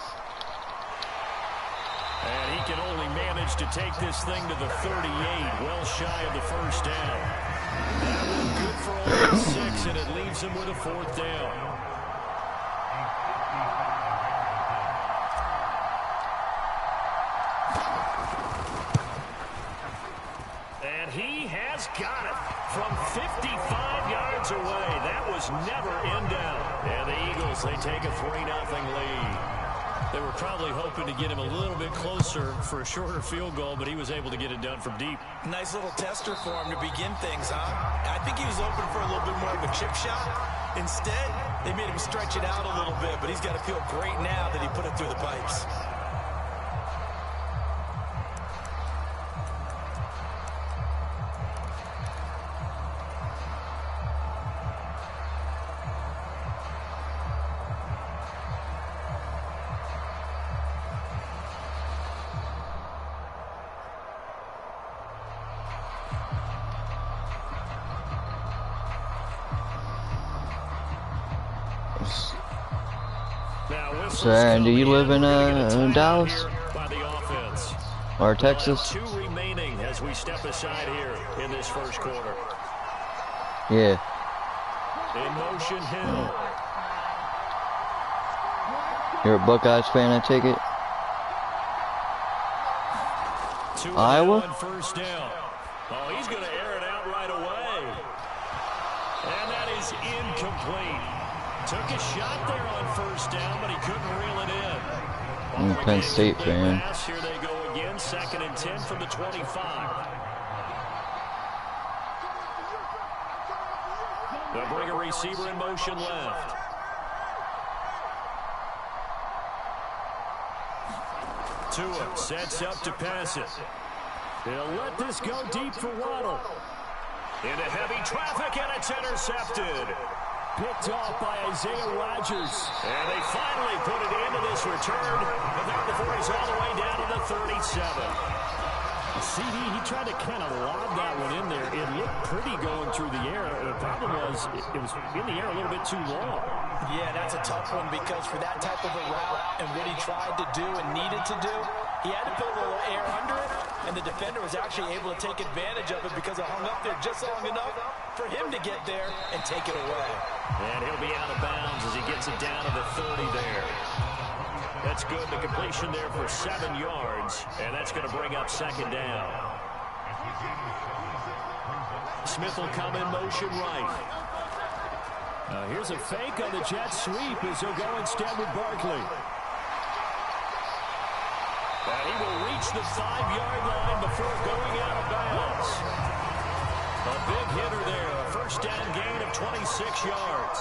Speaker 3: And he can only manage to take this thing to the 38, well shy of the first down. That one good for only 6, and it leaves him with a fourth down. And he has got it from 55 yards away. That was never in down. And the Eagles, they take a 3-0 lead. They were probably hoping to get him a little bit closer for a shorter field goal, but he was able to get it done from deep.
Speaker 4: Nice little tester for him to begin things, huh? I think he was hoping for a little bit more of a chip shot. Instead, they made him stretch it out a little bit, but he's got to feel great now that he put it through the pipes.
Speaker 1: So, Aaron, do you live in Dallas or Texas?
Speaker 3: 2 remaining as we step aside here in this first quarter.
Speaker 1: Yeah.
Speaker 3: In motion, Hill.
Speaker 1: You're a Buckeyes fan, I take it? Iowa?
Speaker 3: First down. Oh, he's going to air it out right away. And that is incomplete. Took a shot there on first down, but he couldn't reel it in.
Speaker 1: I'm a Penn State fan.
Speaker 3: Here they go again, 2nd and 10 from the 25. They'll bring a receiver in motion left. Tua sets up to pass it. They'll let this go deep for Waddle. Into heavy traffic, and it's intercepted. Picked off by Isaiah Rodgers. And they finally put it into this return. But not before he's all the way down to the 37. CD, he tried to kind of lob that one in there. It looked pretty going through the air. The problem was it was in the air a little bit too long.
Speaker 4: Yeah, that's a tough one because for that type of a route and what he tried to do and needed to do, he had to put a little air under it, and the defender was actually able to take advantage of it because it hung up there just long enough for him to get there and take it away.
Speaker 3: And he'll be out of bounds as he gets it down to the 30 there. That's good. The completion there for 7 yards, and that's going to bring up second down. Smith will come in motion right. Here's a fake on the jet sweep as he'll go instead with Barkley. And he will reach the 5-yard line before going out of bounds. A big hitter there. A first down gain of 26 yards.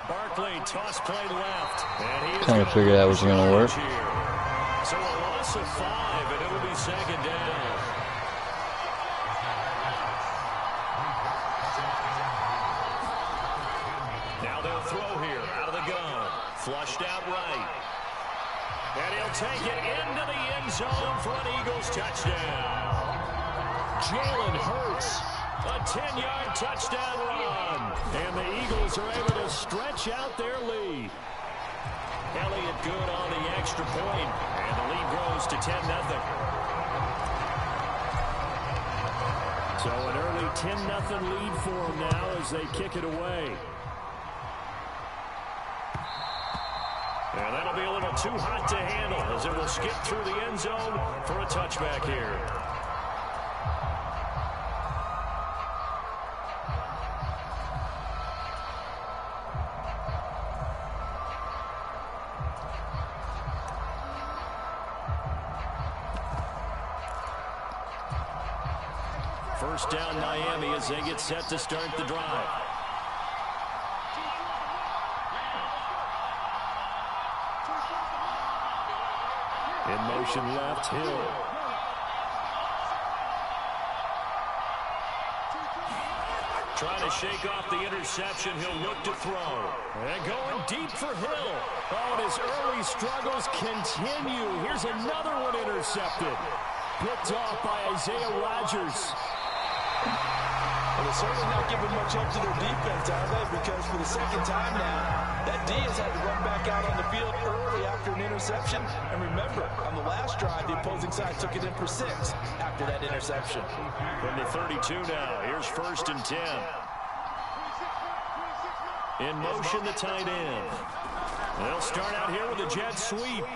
Speaker 3: Barkley toss play left. And he is
Speaker 1: Kind of figured that was going to work.
Speaker 3: So a loss of 5, and it will be second down. Now they'll throw here out of the gun. Flushed out right. And he'll take it into the end zone for an Eagles touchdown. Jalen Hurts, a 10-yard touchdown run. And the Eagles are able to stretch out their lead. Elliott good on the extra point, and the lead grows to 10-0. So an early 10-0 lead for them now as they kick it away. And that'll be a little too hot to handle as it will skip through the end zone for a touchback here.
Speaker 2: First down Miami as they get set to start the drive. In motion left, Hill. Trying to shake off the interception. He'll look to throw. And going deep for Hill. Oh, and his early struggles continue. Here's another one intercepted. Picked off by Isaiah Rodgers.
Speaker 4: Well, they're certainly not giving much help to their defense, are they? Because for the second time now, that D has had to run back out on the field early after an interception. And remember, on the last drive, the opposing side took it in for 6 after that interception.
Speaker 2: From the 32 now, here's 1st and 10. In motion, the tight end. They'll start out here with a jet sweep.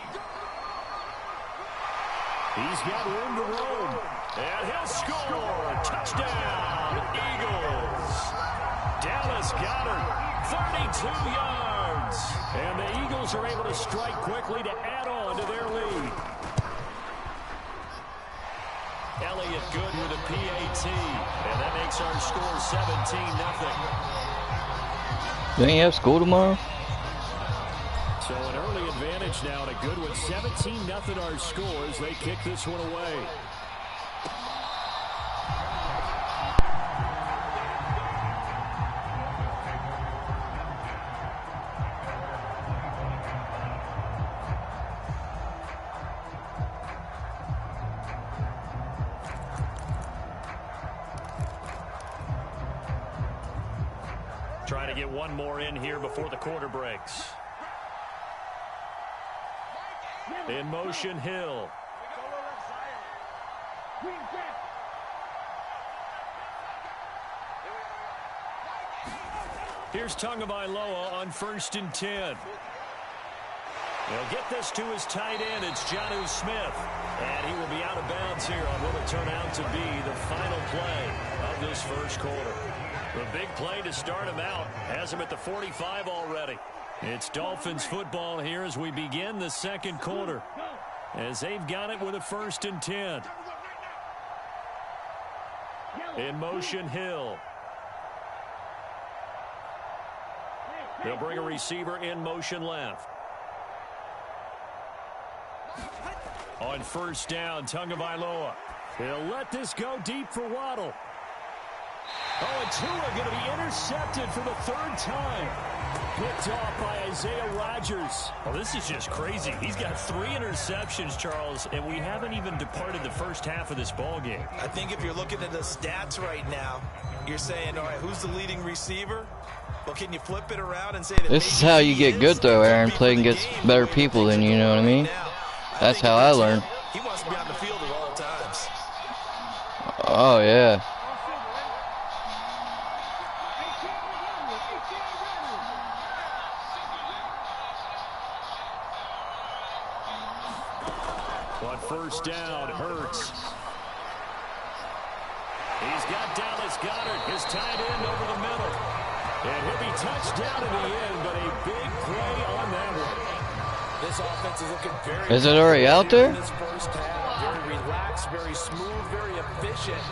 Speaker 2: He's got room to roam. And he'll score. Touchdown, Eagles. Dallas Goedert, 32 yards. And the Eagles are able to strike quickly to add on to their lead. Elliott good with a PAT. And that makes our score 17-0.
Speaker 1: Don't you have school tomorrow?
Speaker 2: So an early advantage now and a good one. 17-0 our score as they kick this one away. Trying to get one more in here before the quarter breaks. In motion, Hill. Here's Tagovailoa on 1st and 10. He'll get this to his tight end. It's Jonnu Smith. And he will be out of bounds here on what will turn out to be the final play of this first quarter. The big play to start him out has him at the 45 already. It's Dolphins football here as we begin the second quarter. As they've got it with a 1st and 10. In motion, Hill. They'll bring a receiver in motion left. On 1st down, Tagovailoa. He'll let this go deep for Waddle. Oh, and Tua going to be intercepted for the 3rd time. Picked off by Isaiah Rodgers. Well, this is just crazy. He's got 3 interceptions, Charles, and we haven't even departed the first half of this ball game.
Speaker 4: I think if you're looking at the stats right now, you're saying, all right, who's the leading receiver? Well, can you flip it around and say that
Speaker 1: This is how you get good, though, Aaron. Playing against better people than you, know what I mean? That's how I learned.
Speaker 4: He wants to be on the field at all times.
Speaker 1: Oh, yeah.
Speaker 2: On 1st down, Hurts. He's got Dallas Goedert, his tight end, over the middle. And he'll be touched down in the end, but a big play on that one.
Speaker 4: This offense is looking very...
Speaker 1: Is it already out there?
Speaker 4: This first half, very relaxed, very smooth, very efficient.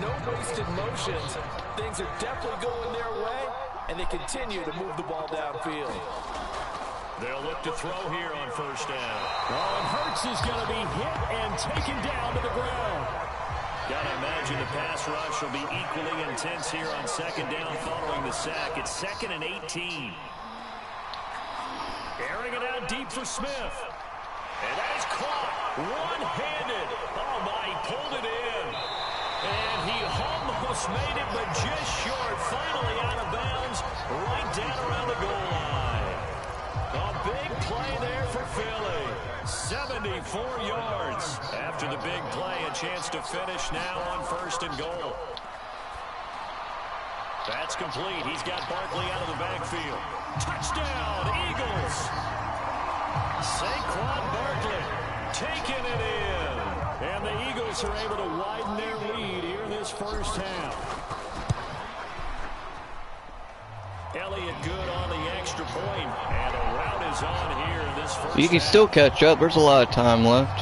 Speaker 4: No wasted motions. Things are definitely going their way, and they continue to move the ball downfield.
Speaker 2: They'll look to throw here on 1st down. Oh, and Hurts is going to be hit and taken down to the ground. Got to imagine the pass rush will be equally intense here on 2nd down following the sack. It's 2nd and 18. Airing it out deep for Smith. And that is caught one-handed. Oh, my, he pulled it in. And he almost made it, but just short. Finally out of bounds, right down around the goal line. A big play there for Philly. 74 yards. After the big play, a chance to finish now on 1st and goal. That's complete. He's got Barkley out of the backfield. Touchdown, Eagles. Saquon Barkley taking it in. And the Eagles are able to widen their lead here in this first half. Elliott good on the extra point, and a route is on here in this first
Speaker 1: You can
Speaker 2: half.
Speaker 1: still catch up. There's a lot of time left.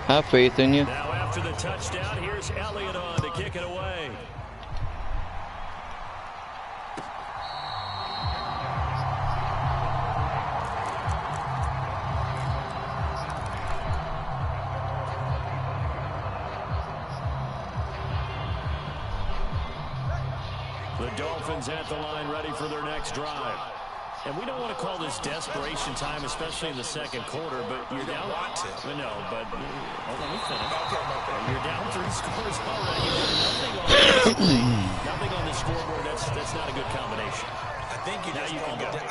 Speaker 1: Have faith in you.
Speaker 2: Now after the touchdown. Here's Elliott on to kick it away. The Dolphins at the line, ready for their next drive. And we don't want to call this desperation time, especially in the second quarter, but you're down.
Speaker 4: Want to.
Speaker 2: No, but hold on, let me finish. Okay. You're down 3 scores already. Nothing on the scoreboard. That's not a good combination.
Speaker 4: I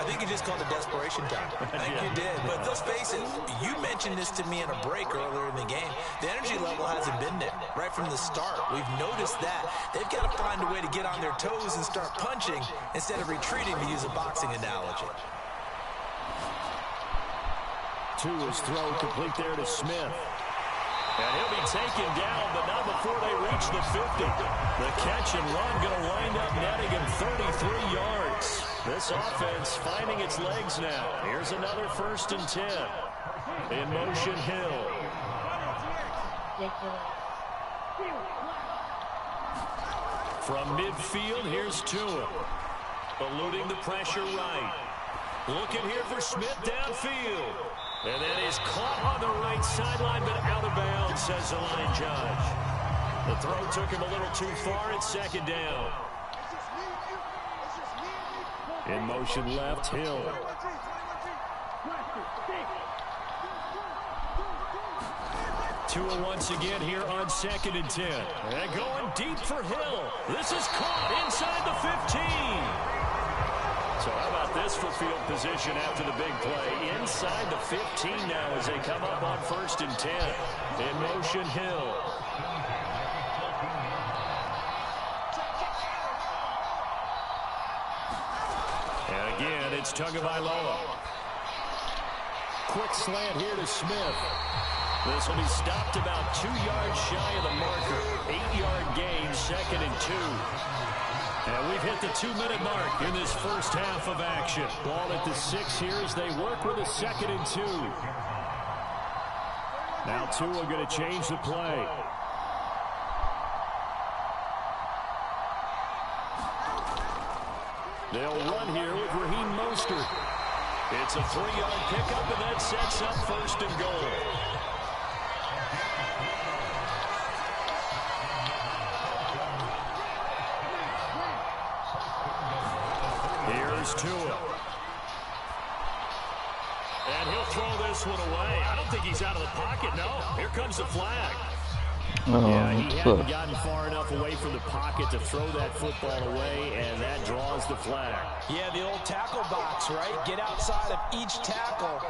Speaker 4: think you just called it desperation time. I think you did. But let's face it, you mentioned this to me in a break earlier in the game. The energy level hasn't been there right from the start. We've noticed that. They've got to find a way to get on their toes and start punching instead of retreating, to use a boxing analogy.
Speaker 2: To his throw, complete there to Smith. And he'll be taken down, but not before they reach the 50. The catch and run going to wind up netting him 33 yards. This offense finding its legs now. Here's another 1st and 10. In motion, Hill. From midfield, here's Tua. Eluding the pressure right. Looking here for Smith downfield. And that is caught on the right sideline, but out of bounds, says the line judge. The throw took him a little too far. It's 2nd down. In motion left, Hill. Tua once again here on 2nd and 10. And going deep for Hill. This is caught inside the 15. So how about this for field position after the big play? Inside the 15 now as they come up on 1st and 10. In motion, Hill. And again, it's Tagovailoa. Quick slant here to Smith. This will be stopped about 2 yards shy of the marker. 8-yard gain, 2nd and 2. And we've hit the 2-minute mark in this first half of action. Ball at the 6 here as they work with a 2nd and 2. Now Tua going to change the play. They'll run here with Raheem Mostert. It's a 3-yard pickup, and that sets up 1st and goal. Here's Tua. And he'll throw this one away. I don't think he's out of the pocket, no. Here comes the flag.
Speaker 1: Oh,
Speaker 2: Yeah, he hadn't gotten far enough away from the pocket to throw that football away, and that draws the flag.
Speaker 4: Yeah, the old tackle box, right? Get outside of each tackle,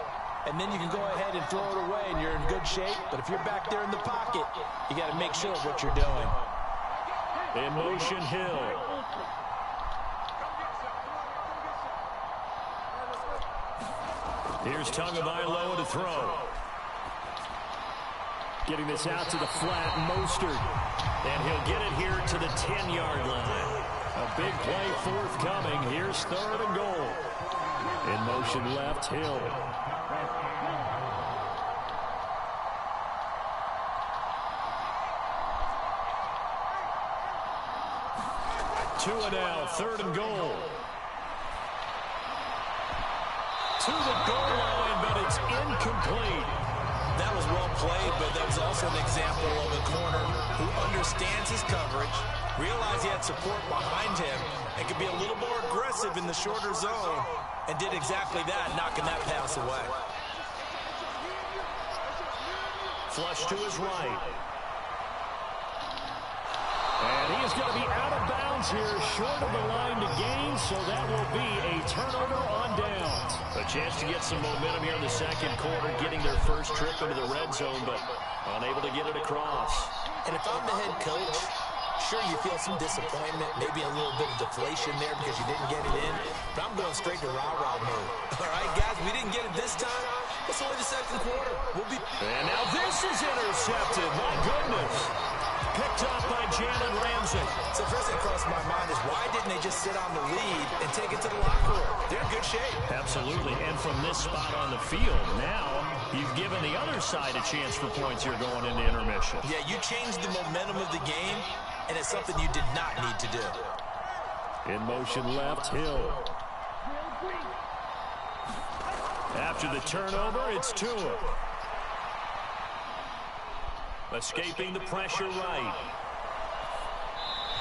Speaker 4: and then you can go ahead and throw it away, and you're in good shape. But if you're back there in the pocket, you got to make sure of what you're doing.
Speaker 2: In motion, Hill. Here's Tagovailoa to throw. Getting this out to the flat, Mostert. And he'll get it here to the 10-yard line. A big play forthcoming. Here's 3rd and goal. In motion left, Hill. Tua now, 3rd and goal. To the goal line, but it's incomplete.
Speaker 4: That was well played, but that was also an example of a corner who understands his coverage, realized he had support behind him, and could be a little more aggressive in the shorter zone, and did exactly that, knocking that pass away.
Speaker 2: Flush to his right. And he is going to be out of bounds here, short of the line to gain, so that will be a turnover on downs. A chance to get some momentum here in the second quarter, getting their first trip into the red zone, but unable to get it across.
Speaker 4: And if I'm the head coach, sure, you feel some disappointment, maybe a little bit of deflation there because you didn't get it in, but I'm going straight to rah-rah mode. All right, guys, we didn't get it this time. It's only the second quarter.
Speaker 2: And now this is intercepted. My goodness. Picked up by
Speaker 3: Jalen Ramsey.
Speaker 4: So first thing across my mind is why didn't they just sit on the lead and take it to the locker room? They're in good shape.
Speaker 3: Absolutely, and from this spot on the field, now you've given the other side a chance for points here going into intermission.
Speaker 4: Yeah, you changed the momentum of the game, and it's something you did not need to do.
Speaker 3: In motion left, Hill. After the turnover, it's Tua. Escaping the pressure right.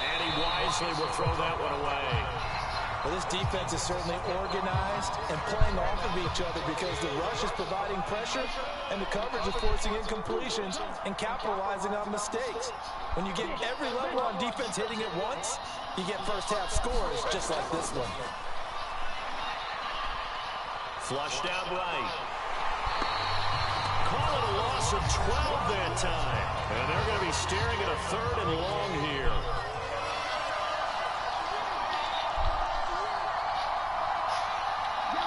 Speaker 3: And he wisely will throw that one away.
Speaker 4: Well, this defense is certainly organized and playing off of each other because the rush is providing pressure and the coverage is forcing incompletions and capitalizing on mistakes. When you get every level on defense hitting at once, you get first half scores just like this one.
Speaker 3: Flushed out right. Call it a loss of 12 that time. And they're going to be staring at a 3rd and long here.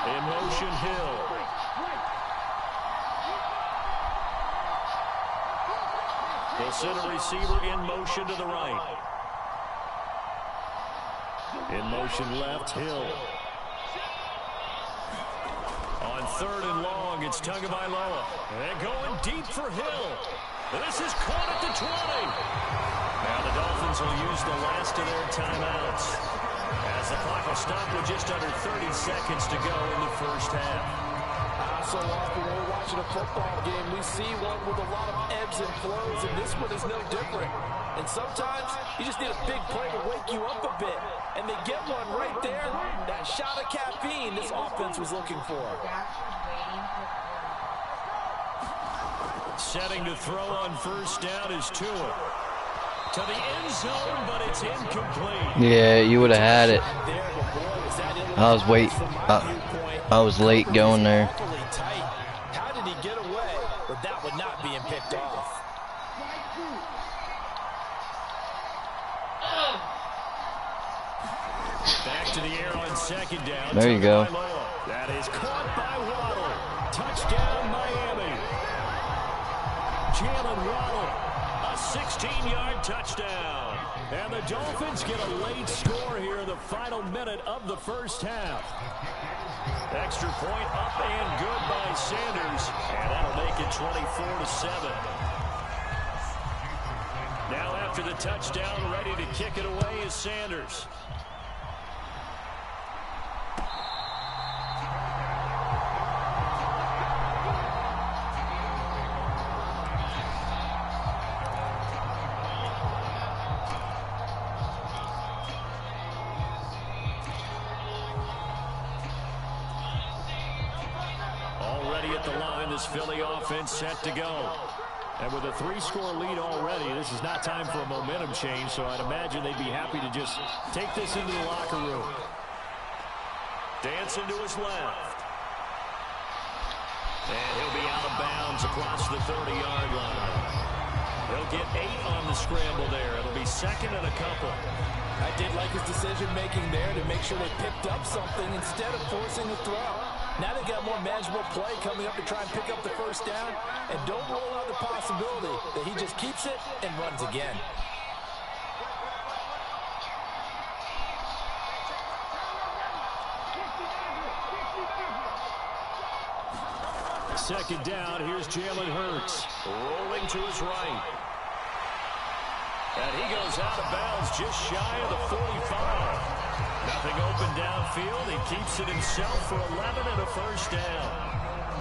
Speaker 3: In motion, Hill. They'll send a receiver in motion to the right. In motion left, Hill. On 3rd and long, it's Tagovailoa. And going deep for Hill. This is caught at the 20. Now the Dolphins will use the last of their timeouts, as the clock will stop with just under 30 seconds to go in the first half.
Speaker 4: So often when we're watching a football game, we see one with a lot of ebbs and flows, and this one is no different. And sometimes you just need a big play to wake you up a bit. And they get one right there. That shot of caffeine this offense was looking for.
Speaker 3: Setting to throw on first down is Tua. To the end zone, but it's incomplete.
Speaker 1: Yeah, you would have had it. I was I was late going there.
Speaker 4: How did he get away with that one not being picked off?
Speaker 3: Back to the air on 2nd down.
Speaker 1: There you go.
Speaker 3: That is caught by Waddle. Touchdown, Miami. Jalen Waddle, a 16-yard touchdown. And the Dolphins get a late score here in the final minute of the first half. Extra point up and good by Sanders. And that'll make it 24-7. Now after the touchdown, ready to kick it away is Sanders. Philly offense set to go. And with a 3-score lead already, this is not time for a momentum change, so I'd imagine they'd be happy to just take this into the locker room. Dancing to his left. And he'll be out of bounds across the 30-yard line. He'll get 8 on the scramble there. It'll be 2nd and a couple.
Speaker 4: I did like his decision-making there to make sure they picked up something instead of forcing a throw. Now they got more manageable play coming up to try and pick up the first down. And don't rule out the possibility that he just keeps it and runs again.
Speaker 3: Second down, here's Jalen Hurts. Rolling to his right. And he goes out of bounds just shy of the 45. Nothing open downfield. He keeps it himself for 11 and a first down.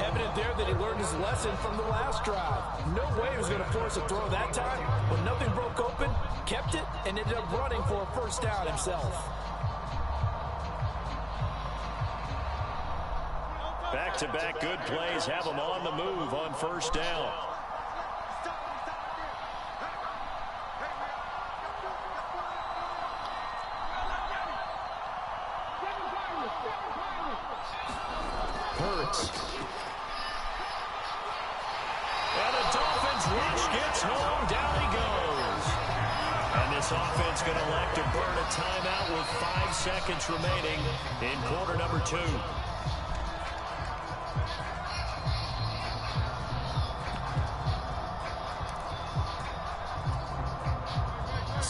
Speaker 4: Evident there that he learned his lesson from the last drive. No way he was going to force a throw that time. When nothing broke open, kept it, and ended up running for a first down himself.
Speaker 3: Back-to-back good plays have him on the move on first down. Hurts. And the Dolphins rush gets home. Down he goes. And this offense going to elect to burn a timeout with 5 seconds remaining in quarter number 2.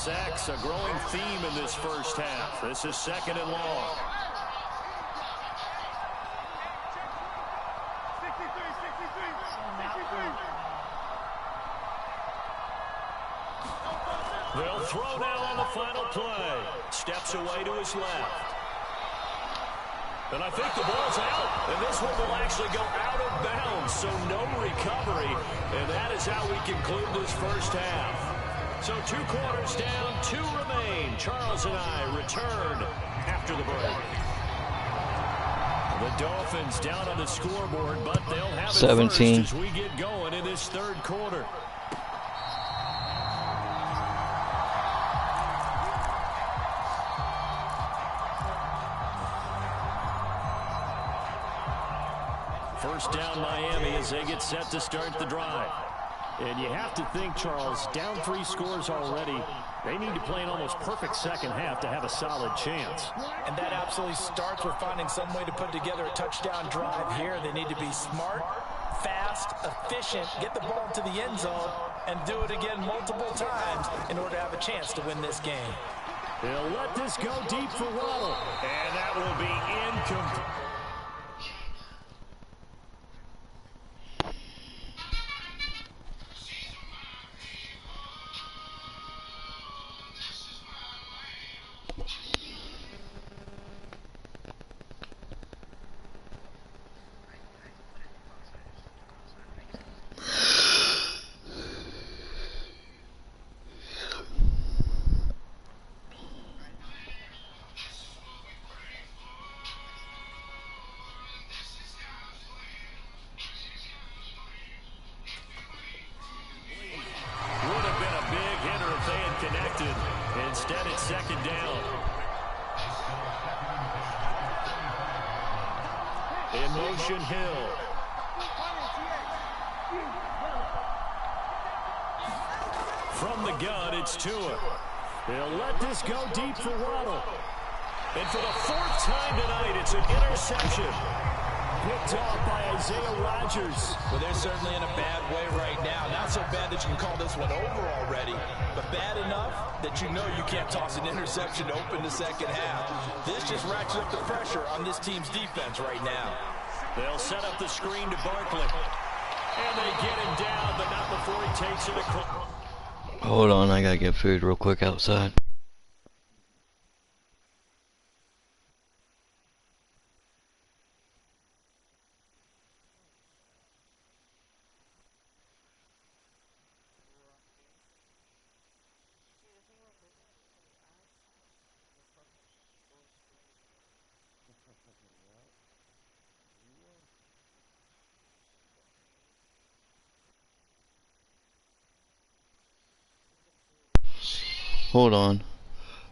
Speaker 2: sacks, a growing theme in this first half. This is 2nd and long. They'll throw now on the final play. Steps away to his left. And I think the ball's out. And this one will actually go out of bounds, so no recovery. And that is how we conclude this first half. So 2 quarters down, 2 remain. Charles and I return after the break. The Dolphins down on the scoreboard, but they'll have it
Speaker 1: 17.
Speaker 2: first as we get going in this 3rd quarter. First down Miami as they get set to start the drive.
Speaker 3: And you have to think, Charles, down 3 scores already. They need to play an almost perfect second half to have a solid chance.
Speaker 4: And that absolutely starts with finding some way to put together a touchdown drive here. They need to be smart, fast, efficient, get the ball into the end zone, and do it again multiple times in order to have a chance to win this game.
Speaker 3: They'll let this go deep for Waddle.
Speaker 2: And that will be incomplete. Instead, it's 2nd down. In motion, Hill. From the gun, it's Tua.
Speaker 3: They'll let this go deep for Waddle.
Speaker 2: And for the 4th time tonight, it's an interception.
Speaker 3: Picked off by Isaiah Rodgers.
Speaker 4: Well, they're certainly in a bad way right now. Not so bad that you can call this one over already, but bad enough that you know you can't toss an interception to open the second half. This just ratchets up the pressure on this team's defense right now.
Speaker 2: They'll set up the screen to Barkley. And they get him down, but not before he takes it across.
Speaker 1: Hold on, I gotta get food real quick outside. Hold on.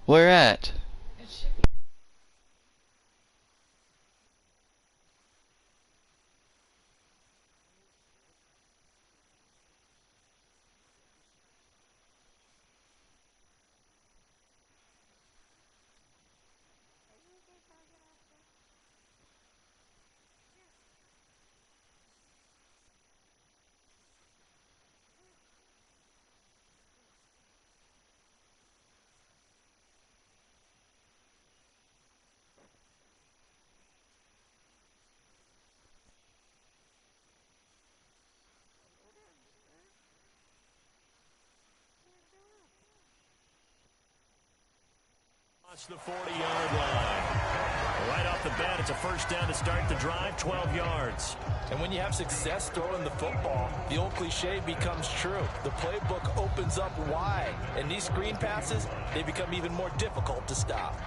Speaker 1: Where at?
Speaker 2: The 40-yard line. Right off the bat, it's a first down to start the drive, 12 yards.
Speaker 4: And when you have success throwing the football, the old cliche becomes true. The playbook opens up wide, and these screen passes, they become even more difficult to stop.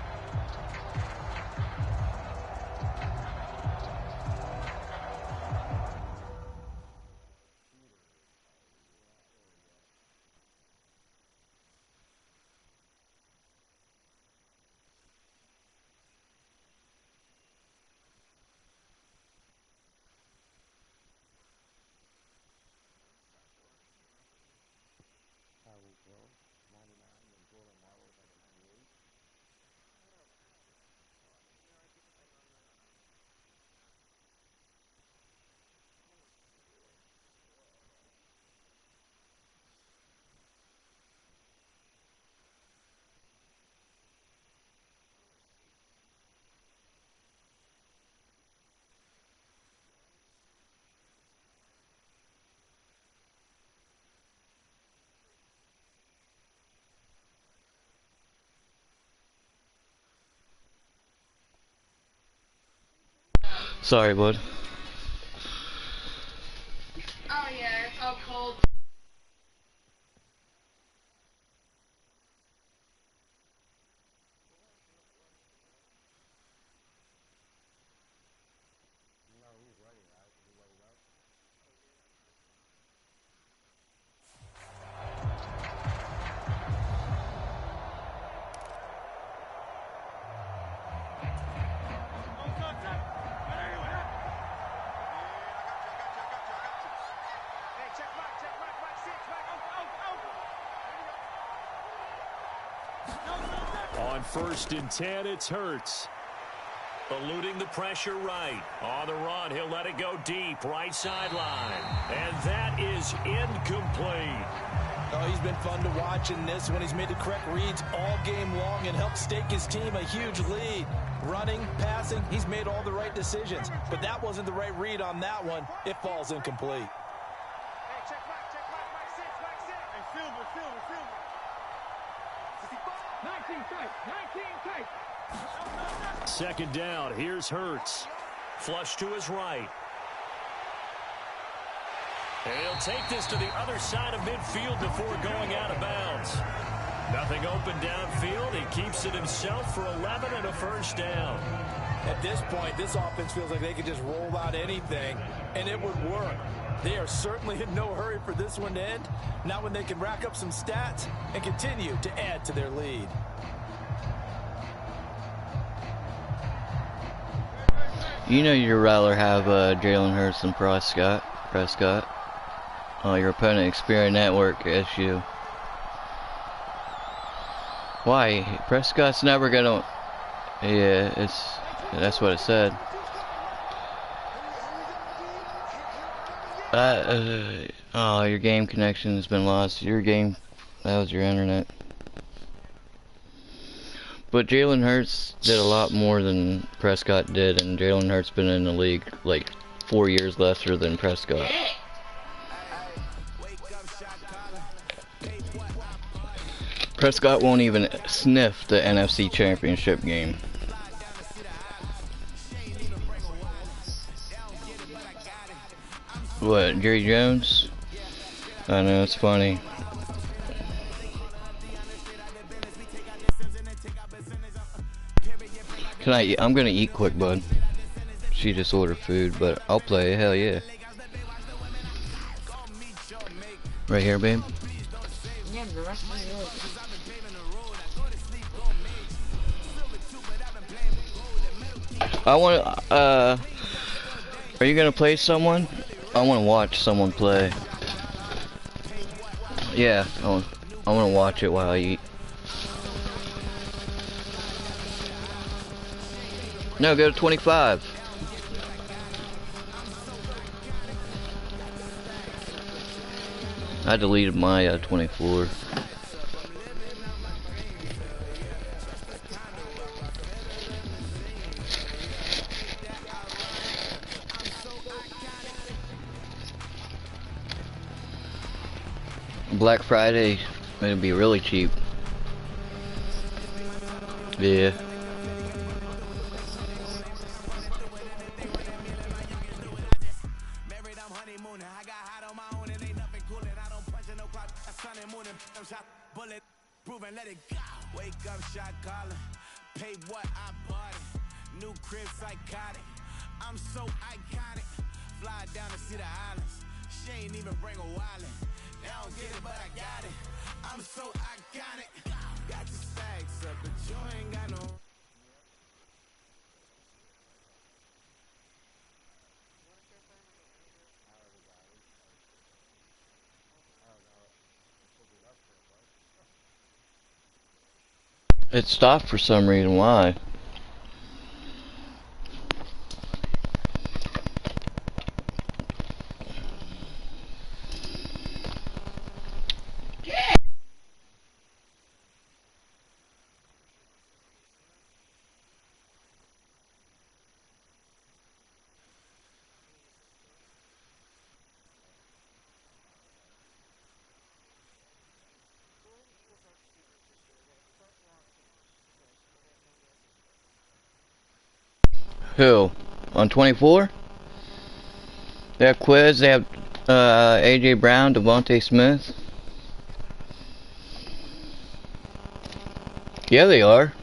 Speaker 1: Sorry, bud.
Speaker 7: Oh yeah, it's all cold.
Speaker 2: On 1st and 10, it's Hurts. Eluding the pressure right. On the run, he'll let it go deep, right sideline. And that is incomplete.
Speaker 4: Oh, he's been fun to watch in this one. He's made the correct reads all game long and helped stake his team a huge lead. Running, passing, he's made all the right decisions. But that wasn't the right read on that one. It falls incomplete.
Speaker 3: Hey, check Mike 6. Hey, Silver. 19 tight.
Speaker 2: 2nd down, here's Hurts. Flush to his right. And he'll take this to the other side of midfield before going out of bounds. Nothing open downfield. He keeps it himself for 11 and a 1st down.
Speaker 4: At this point, this offense feels like they could just roll out anything, and it would work. They are certainly in no hurry for this one to end. Now when they can rack up some stats and continue to add to their lead.
Speaker 1: You know you'd rather have Jalen Hurts than Prescott. Your opponent experienced network issue. Why? Prescott's never gonna. Yeah, that's what it said. Oh, your game connection has been lost. That was your internet. But Jalen Hurts did a lot more than Prescott did, and Jalen Hurts been in the league like 4 years lesser than Prescott. Prescott won't even sniff the NFC Championship game. What, Jerry Jones? I know, it's funny. I'm gonna eat quick, bud. She just ordered food, but I'll play, hell yeah. Right here, babe?
Speaker 7: Yeah, the rest is yours.
Speaker 1: I wanna, are you gonna play someone? I wanna watch someone play. Yeah, I wanna watch it while I eat. No, go to 25. I deleted my 24. Black Friday, it'll be really cheap. Yeah. It stopped for some reason. Why? Who? On 24? They have Quiz, they have AJ Brown, Devontae Smith. Yeah, they are.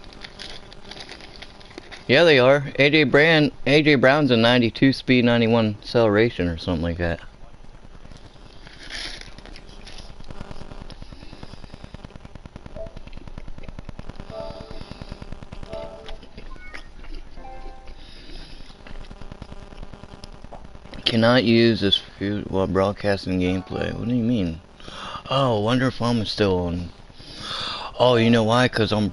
Speaker 1: Yeah, they are. AJ Brown's a 92 speed, 91 acceleration or something like that. Cannot use this while broadcasting gameplay. What do you mean? Oh, I wonder if I'm still on. Oh, you know why? Cause I'm